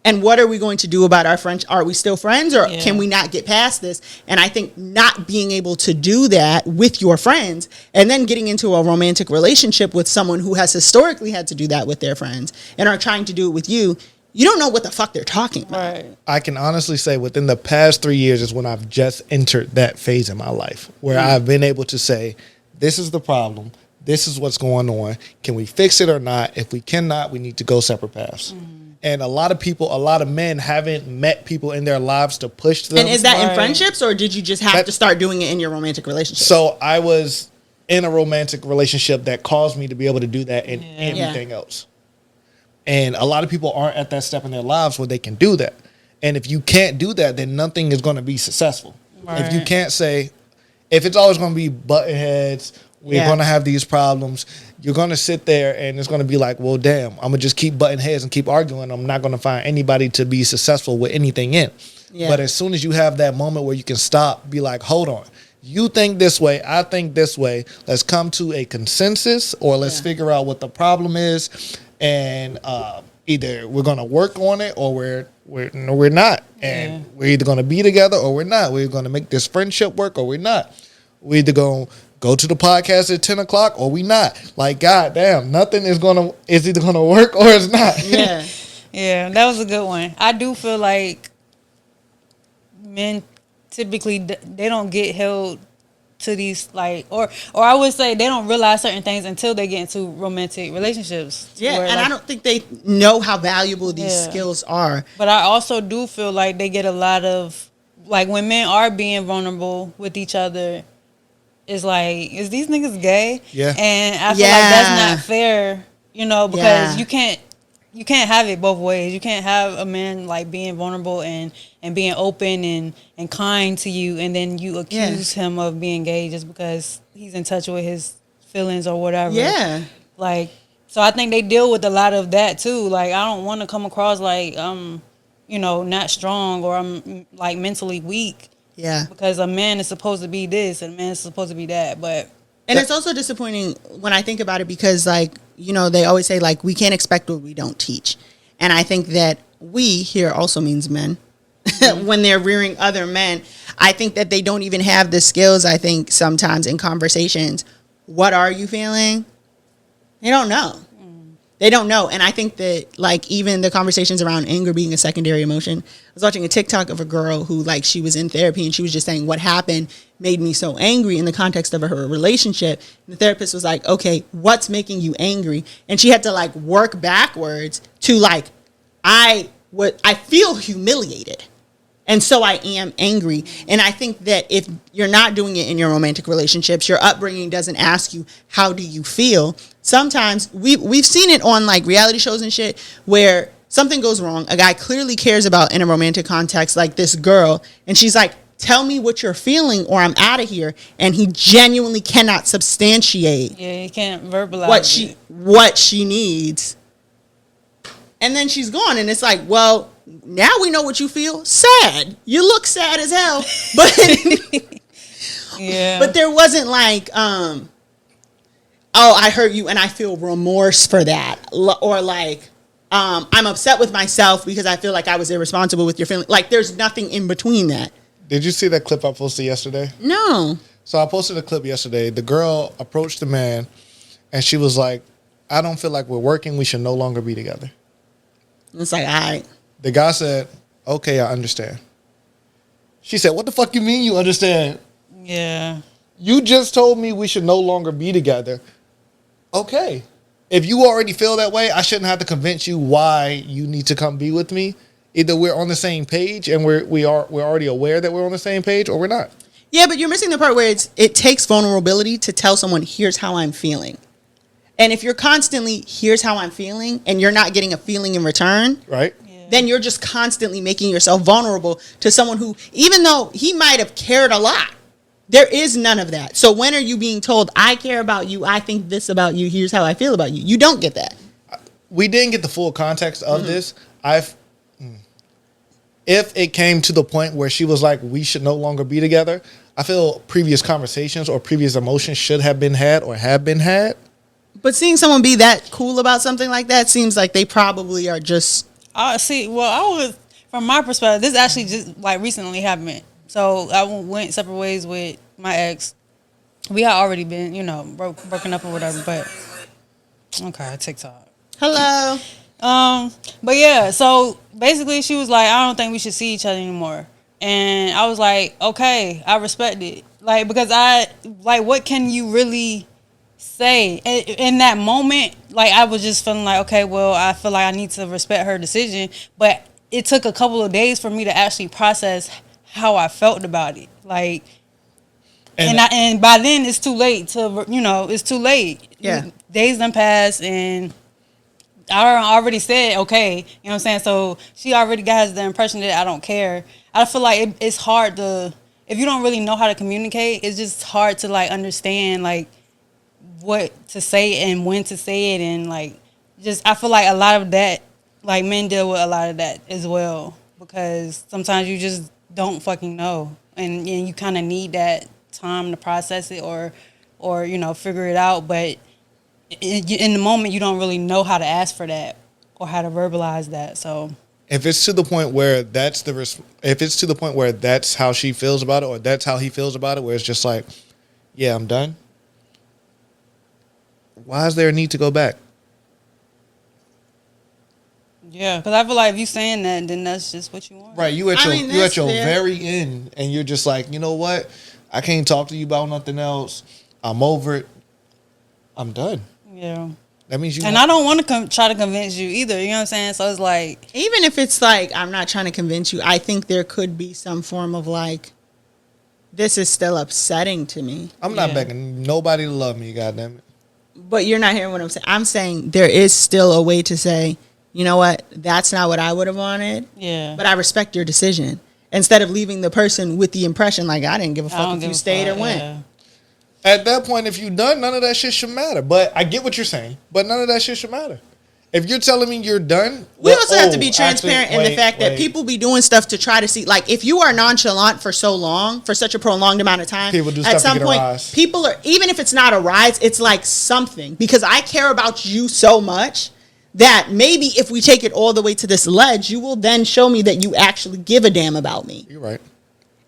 And what are we going to do about our friends? Are we still friends, or can we not get past this? And I think not being able to do that with your friends and then getting into a romantic relationship with someone who has historically had to do that with their friends and are trying to do it with you, you don't know what the fuck they're talking about. Right. I can honestly say within the past 3 years is when I've just entered that phase in my life where I've been able to say, this is the problem. This is what's going on. Can we fix it or not? If we cannot, we need to go separate paths. And a lot of men haven't met people in their lives to push them. And is that in friendships, or did you just have to start doing it in your romantic relationship? So I was in a romantic relationship that caused me to be able to do that in everything else. And a lot of people aren't at that step in their lives where they can do that. And if you can't do that, then nothing is going to be successful. If you Right. can't say, if it's always going to be button heads, we're Yeah. going to have these problems, you're going to sit there and it's going to be like, well, damn, I'm going to just keep butting heads and keep arguing. I'm not going to find anybody to be successful with anything in. Yeah. But as soon as you have that moment where you can stop, be like, hold on. You think this way, I think this way. Let's come to a consensus, or let's figure out what the problem is, and either we're gonna work on it, or we're not, and we're either gonna be together or we're not. We're gonna make this friendship work or we're not. We're either gonna go to the podcast at 10 o'clock or we not. Like, goddamn, nothing is either gonna work or it's not. Yeah. Yeah, that was a good one. I do feel like men typically they don't get held to these, like, or I would say they don't realize certain things until they get into romantic relationships. Yeah, where, and like, I don't think they know how valuable these Yeah. skills are. But I also do feel like they get a lot of, like, when men are being vulnerable with each other, it's like, is these niggas gay? Yeah. And I feel Yeah. like that's not fair, because Yeah. you can't have it both ways. You can't have a man like being vulnerable and being open and kind to you, and then you accuse him of being gay just because he's in touch with his feelings or whatever. Yeah. Like, so I think they deal with a lot of that too. Like, I don't want to come across like I'm, not strong, or I'm like mentally weak, Yeah. because a man is supposed to be this and a man is supposed to be that. But And it's also disappointing when I think about it because, like, they always say, like, we can't expect what we don't teach. And I think that we here also means men. When they're rearing other men, I think that they don't even have the skills, I think, sometimes in conversations. What are you feeling? They don't know. They don't know. And I think that, like, even the conversations around anger being a secondary emotion. I was watching a TikTok of a girl who, like, she was in therapy and she was just saying what happened made me so angry in the context of her relationship. And the therapist was like, okay, what's making you angry? And she had to, like, work backwards to, like, I feel humiliated. And so I am angry. And I think that if you're not doing it in your romantic relationships, your upbringing doesn't ask you, how do you feel? Sometimes we've seen it on, like, reality shows and shit where something goes wrong. A guy clearly cares about, in a romantic context, like this girl. And she's like, tell me what you're feeling or I'm out of here. And he genuinely cannot substantiate yeah, you can't verbalize what she needs. And then she's gone. And it's like, well, now we know what you feel. Sad. You look sad as hell. But Yeah. but there wasn't like, oh, I hurt you and I feel remorse for that. Or like, I'm upset with myself because I feel like I was irresponsible with your feelings. Like, there's nothing in between that. Did you see that clip I posted yesterday? No. So I posted a clip yesterday. The girl approached the man and she was like, I don't feel like we're working. We should no longer be together. It's like, all right. The guy said, okay, I understand. She said, what the fuck you mean you understand? Yeah. You just told me we should no longer be together. Okay. If you already feel that way, I shouldn't have to convince you why you need to come be with me. Either we're on the same page and we're already aware that we're on the same page, or we're not. Yeah, but you're missing the part where it takes vulnerability to tell someone, here's how I'm feeling. And if you're constantly, here's how I'm feeling, and you're not getting a feeling in return, Right? then you're just constantly making yourself vulnerable to someone who, even though he might have cared a lot, there is none of that. So when are you being told, I care about you, I think this about you, here's how I feel about you? You don't get that. We didn't get the full context of this. If it came to the point where she was like, we should no longer be together, I feel previous conversations or previous emotions should have been had or have been had. But seeing someone be that cool about something like that seems like they probably are just... See, well, I was, from my perspective, this actually just, like, recently happened. So I went separate ways with my ex. We had already been, broken up or whatever, but... Okay, TikTok. Hello. But yeah, so basically she was like, I don't think we should see each other anymore. And I was like, okay, I respect it. Like, because what can you really say? In that moment, like, I was just feeling like, okay, well, I feel like I need to respect her decision. But it took a couple of days for me to actually process how I felt about it. Like, and by then it's too late to, it's too late. Yeah. Days done passed and I already said okay. You know what I'm saying? So she already has the impression that I don't care. I feel like it's hard to, if you don't really know how to communicate, it's just hard to like understand like what to say and when to say it, and like just I feel like a lot of that, like men deal with a lot of that as well, because sometimes you just don't fucking know, and you kind of need that time to process it or you know figure it out, but in the moment you don't really know how to ask for that or how to verbalize that. So if it's to the point where if it's to the point where that's how she feels about it or that's how he feels about it, where it's just like, yeah, I'm done. Why is there a need to go back? yeah, because I feel like if you saying that, then that's just what you want. Right, you at your fair. very end, and you're just like, you know what? I can't talk to you about nothing else. I'm over it. I'm done. Yeah. That means you. And I don't want to try to convince you either. You know what I'm saying? So it's like, even if it's like, I'm not trying to convince you, I think there could be some form of like, this is still upsetting to me. I'm not begging nobody to love me, goddammit. But you're not hearing what I'm saying. I'm saying there is still a way to say, you know what, that's not what I would have wanted. yeah. But I respect your decision. Instead of leaving the person with the impression like, I didn't give a fuck if you stayed or went. Yeah. At that point, if you done, none of that shit should matter. But I get what you're saying. But none of that shit should matter. If you're telling me you're done, We also have to be transparent in the fact that people be doing stuff to try to see, like, if you are nonchalant for so long, for such a prolonged amount of time, People do at stuff some to get a point, rise. people are, even if it's not a rise, it's like something. Because I care about you so much that maybe if we take it all the way to this ledge, you will then show me that you actually give a damn about me. You're right.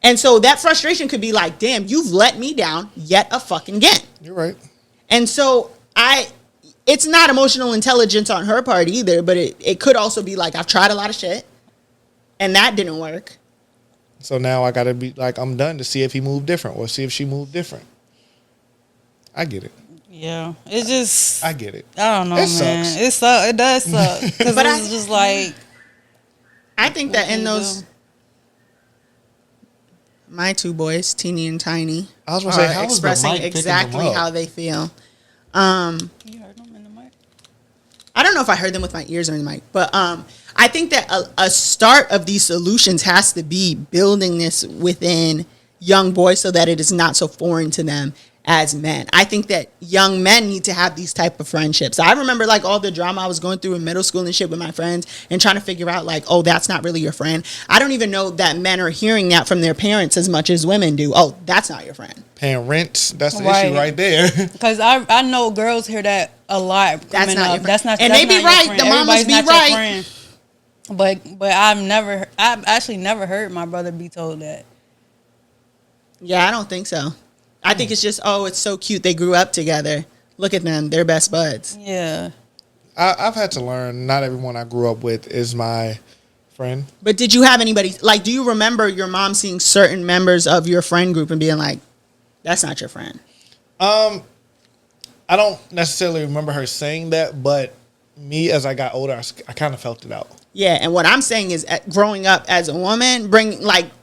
And so that frustration could be like, damn, you've let me down yet a fucking again. You're right. And so it's not emotional intelligence on her part either, but it could also be like, I've tried a lot of shit and that didn't work. So now I got to be like, I'm done to see if he moved different or see if she moved different. I get it. Yeah. It's just, I get it. I don't know, It man. sucks. It does suck. Because it's just like, I think that in you those, do? my two boys, Teeny and Tiny, I was going to say, are how was the expressing mic picking exactly them up? how they feel. You heard them in the mic? I don't know if I heard them with my ears or in the mic, but I think that a start of these solutions has to be building this within young boys so that it is not so foreign to them as men. I think that young men need to have these type of friendships. I remember like all the drama I was going through in middle school and shit with my friends and trying to figure out like, oh, that's not really your friend. I don't even know that men are hearing that from their parents as much as women do. Oh, that's not your friend. Paying rent, that's the Right. issue right there. Because I know girls hear that a lot. That's coming not up. your friend. That's not. And that's they be not your right. friend. The mamas Everybody's be not your right. friend. But I've actually never heard my brother be told that. Yeah, I don't think so. I think it's just, oh, it's so cute. They grew up together. Look at them. They're best buds. Yeah. I've had to learn not everyone I grew up with is my friend. But did you have anybody, like, do you remember your mom seeing certain members of your friend group and being like, that's not your friend? I don't necessarily remember her saying that, but me as I got older, I kind of felt it out. Yeah, and what I'm saying is, growing up as a woman,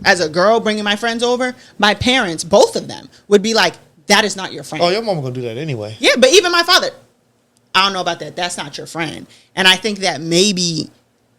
as a girl, bringing my friends over, my parents, both of them, would be like, that is not your friend. Oh, your mama gonna do that anyway. Yeah, but even my father, I don't know about that. That's not your friend. And I think that maybe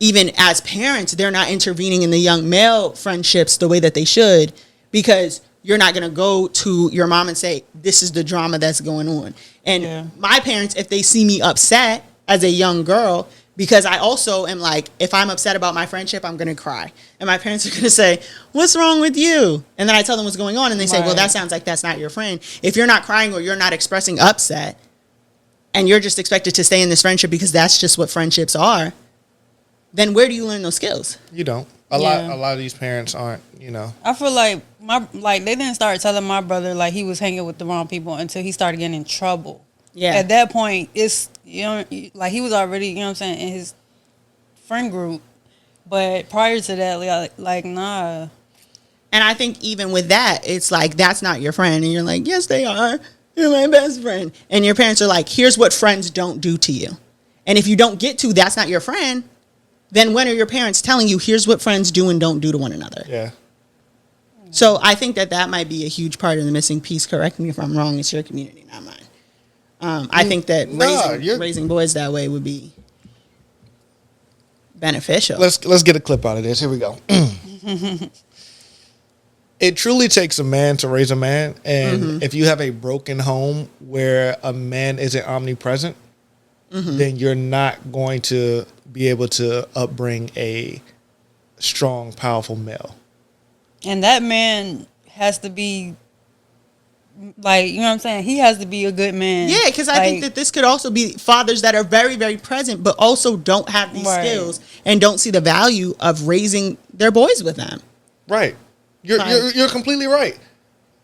even as parents, they're not intervening in the young male friendships the way that they should, because you're not going to go to your mom and say, this is the drama that's going on. And my parents, if they see me upset as a young girl, because I also am like, if I'm upset about my friendship, I'm going to cry. And my parents are going to say, what's wrong with you? And then I tell them what's going on. And they say, well, that sounds like that's not your friend. If you're not crying or you're not expressing upset and you're just expected to stay in this friendship because that's just what friendships are, then where do you learn those skills? You don't. A lot of these parents aren't, you know. I feel like they didn't start telling my brother like he was hanging with the wrong people until he started getting in trouble. Yeah. At that point, it's, you know, like he was already, you know what I'm saying, in his friend group. But prior to that, like nah. And I think even with that, it's like, that's not your friend. And you're like, yes, they are. You're my best friend. And your parents are like, here's what friends don't do to you. And if you don't get to, that's not your friend, then when are your parents telling you, here's what friends do and don't do to one another? Yeah. So I think that might be a huge part of the missing piece. Correct me if I'm wrong. It's your community, not mine. I think that raising boys that way would be beneficial. Let's get a clip out of this. Here we go. It truly takes a man to raise a man, and if you have a broken home where a man isn't omnipresent, then you're not going to be able to upbring a strong, powerful male. And that man has to be, like, you know what I'm saying? He has to be a good man. Yeah, because I think that this could also be fathers that are very, very present, but also don't have these skills and don't see the value of raising their boys with them. Right. You're completely right.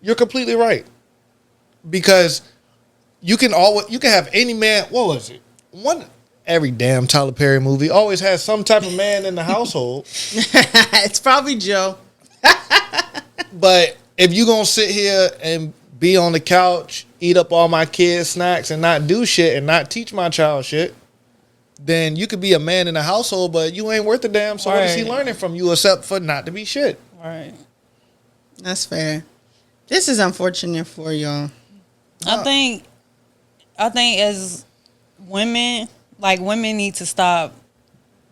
You're completely right. Because you can have any man. What was it? Every damn Tyler Perry movie always has some type of man in the household. It's probably Joe. But if you're gonna sit here and be on the couch, eat up all my kids' snacks, and not do shit and not teach my child shit, then you could be a man in the household, but you ain't worth a damn. So what is he learning from you except for not to be shit? Right. That's fair. This is unfortunate for y'all. I think as women, like, women need to stop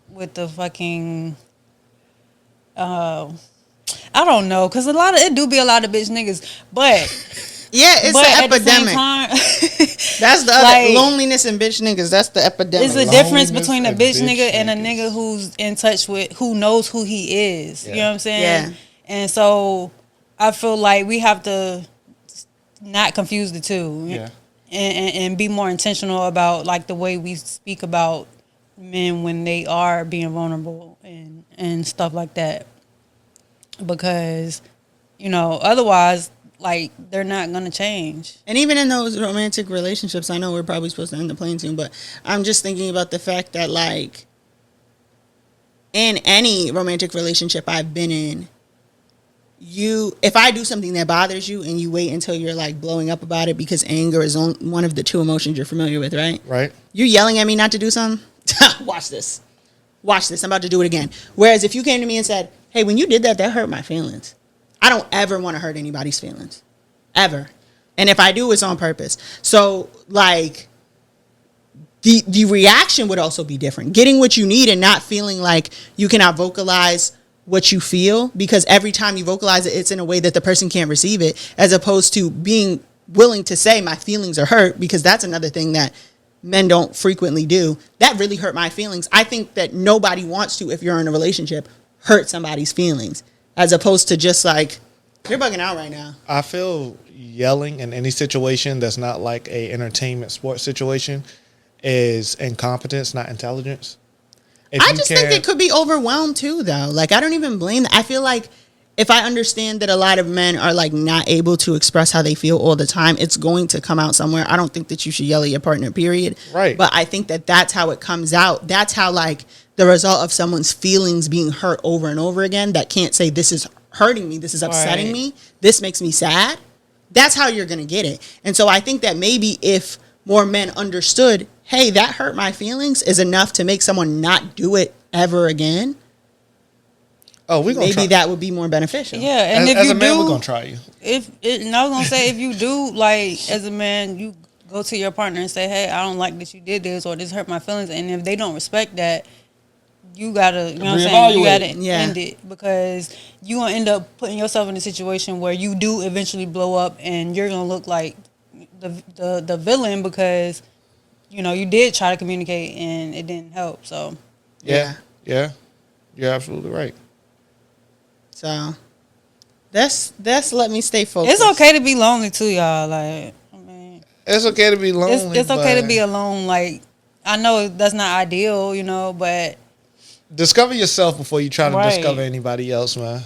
with the fucking, I don't know, because it do be a lot of bitch niggas, but yeah, it's an epidemic. That's the other, like, loneliness and bitch niggas. That's the epidemic. There's a difference between a bitch nigga and a nigga who's in touch with, who knows who he is. Yeah. You know what I'm saying? Yeah. And so I feel like we have to not confuse the two. Yeah. And be more intentional about, like, the way we speak about men when they are being vulnerable and stuff like that. Because, you know, otherwise, like, they're not going to change. And even in those romantic relationships, I know we're probably supposed to end the plane soon, but I'm just thinking about the fact that, like, in any romantic relationship I've been in, if I do something that bothers you and you wait until you're, like, blowing up about it because anger is one of the two emotions you're familiar with, right? Right. You're yelling at me not to do something? Watch this. I'm about to do it again. Whereas if you came to me and said, hey, when you did that hurt my feelings. I don't ever want to hurt anybody's feelings. Ever. And if I do, it's on purpose. So, like, the reaction would also be different. Getting what you need and not feeling like you cannot vocalize what you feel, because every time you vocalize it, it's in a way that the person can't receive it, as opposed to being willing to say my feelings are hurt, because that's another thing that men don't frequently do. That really hurt my feelings. I think that nobody wants to, if you're in a relationship, hurt somebody's feelings, as opposed to just like, you're bugging out right now. I feel yelling in any situation that's not like a entertainment sports situation is incompetence, not intelligence. I just think they could be overwhelmed too, though. Like, I don't even blame them. I feel like if I understand that a lot of men are, like, not able to express how they feel all the time, it's going to come out somewhere. I don't think that you should yell at your partner, period. Right. But I think that that's how it comes out. That's how, like, the result of someone's feelings being hurt over and over again, that can't say, this is hurting me, this is upsetting me, this makes me sad. That's how you're going to get it. And so I think that maybe if more men understood, hey, that hurt my feelings, is enough to make someone not do it ever again. Oh, we're gonna maybe that would be more beneficial. Yeah, and if as you a man, do, we're gonna try you. And I was gonna say, if you do, like, as a man, you go to your partner and say, hey, I don't like that you did this, or this hurt my feelings, and if they don't respect that, you gotta, you know what I'm saying, you gotta end it, because you gonna end up putting yourself in a situation where you do eventually blow up, and you're gonna look like the villain, because, you know, you did try to communicate and it didn't help. So yeah, you're absolutely right. So that's let me stay focused. It's okay to be lonely too, y'all. Like, I mean, it's okay to be lonely. It's okay to be alone. Like, I know that's not ideal, you know, but discover yourself before you try to discover anybody else, man.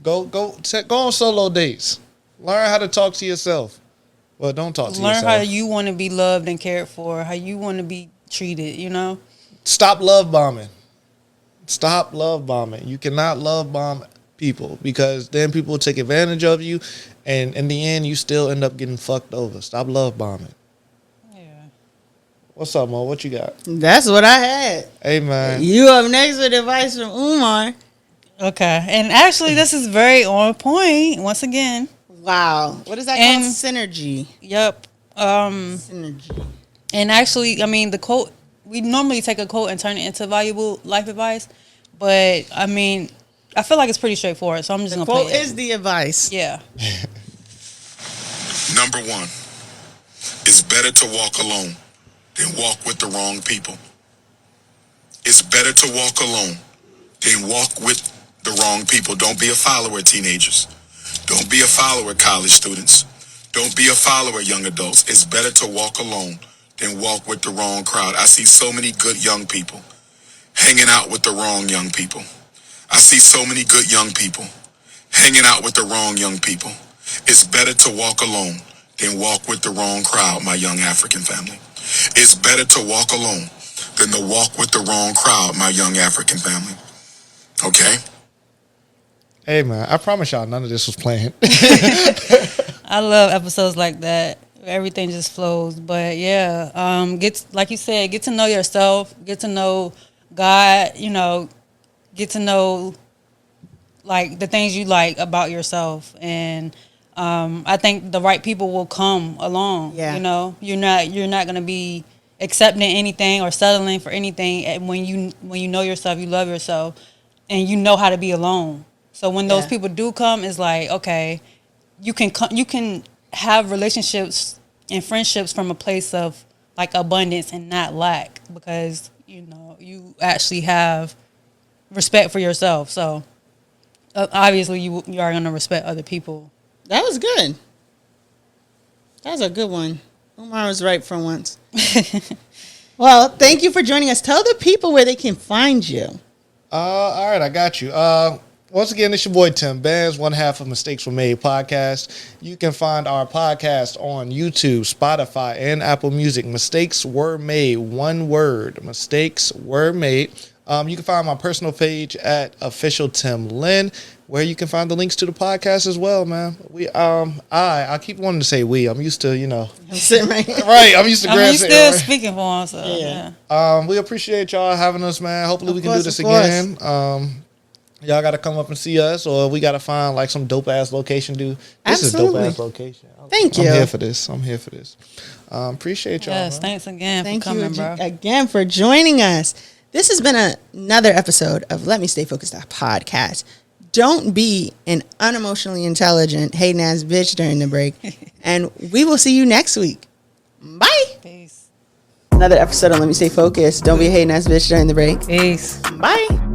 Go on solo dates. Learn how to talk to yourself. Well, don't talk to yourself. Learn how you want to be loved and cared for, how you want to be treated, you know? Stop love bombing. Stop love bombing. You cannot love bomb people, because then people will take advantage of you, and in the end, you still end up getting fucked over. Stop love bombing. Yeah. What's up, Mo? What you got? That's what I had. Hey, man. You up next with advice from Umar. Okay. And actually, this is very on point, once again. Wow. What is that called? Synergy. Yep. Synergy. And actually, I mean, the quote we normally take a quote and turn it into valuable life advice, but I mean, I feel like it's pretty straightforward, so I'm just gonna play Quote it. is the advice. Yeah. Number one, it's better to walk alone than walk with the wrong people. It's better to walk alone than walk with the wrong people. Don't be a follower, teenagers. Don't be a follower, college students. Don't be a follower, young adults. It's better to walk alone than walk with the wrong crowd. I see so many good young people hanging out with the wrong young people. I see so many good young people hanging out with the wrong young people. It's better to walk alone than walk with the wrong crowd, my young African family. It's better to walk alone than to walk with the wrong crowd, my young African family. Okay? Hey man, I promise y'all none of this was planned. I love episodes like that. Everything just flows. But yeah, like you said, get to know yourself, get to know God, you know, get to know like the things you like about yourself. And I think the right people will come along. Yeah. You know, you're not gonna be accepting anything or settling for anything. And when you know yourself, you love yourself, and you know how to be alone. So when those people do come, it's like, okay, you can have relationships and friendships from a place of like abundance and not lack, because you know you actually have respect for yourself. So obviously you are going to respect other people. That was good. That was a good one. Umar was right for once. Well, thank you for joining us. Tell the people where they can find you. All right, I got you. Once again, it's your boy Tim Bandz, one half of Mistakes Were Made podcast. You can find our podcast on YouTube, Spotify, and Apple Music. Mistakes Were Made, one word. Mistakes Were Made. You can find my personal page at official Tim Lynn, where you can find the links to the podcast as well, man. I keep wanting to say we. I'm used to, I'm sitting right here. right. I'm used to I mean, grabbing. still speaking for him, so yeah. We appreciate y'all having us, man. Hopefully we can do this Of course. again. Y'all got to come up and see us, or we got to find like some dope ass location. This Absolutely. is dope ass location. Thank you. I'm here for this. Appreciate y'all. Yes, man. thanks again Thank for coming, you bro. again for joining us. This has been another episode of Let Me Stay Focused, our podcast. Don't be an unemotionally intelligent, hating ass bitch during the break. And we will see you next week. Bye. Peace. Another episode of Let Me Stay Focused. Don't be a hating ass bitch during the break. Peace. Bye.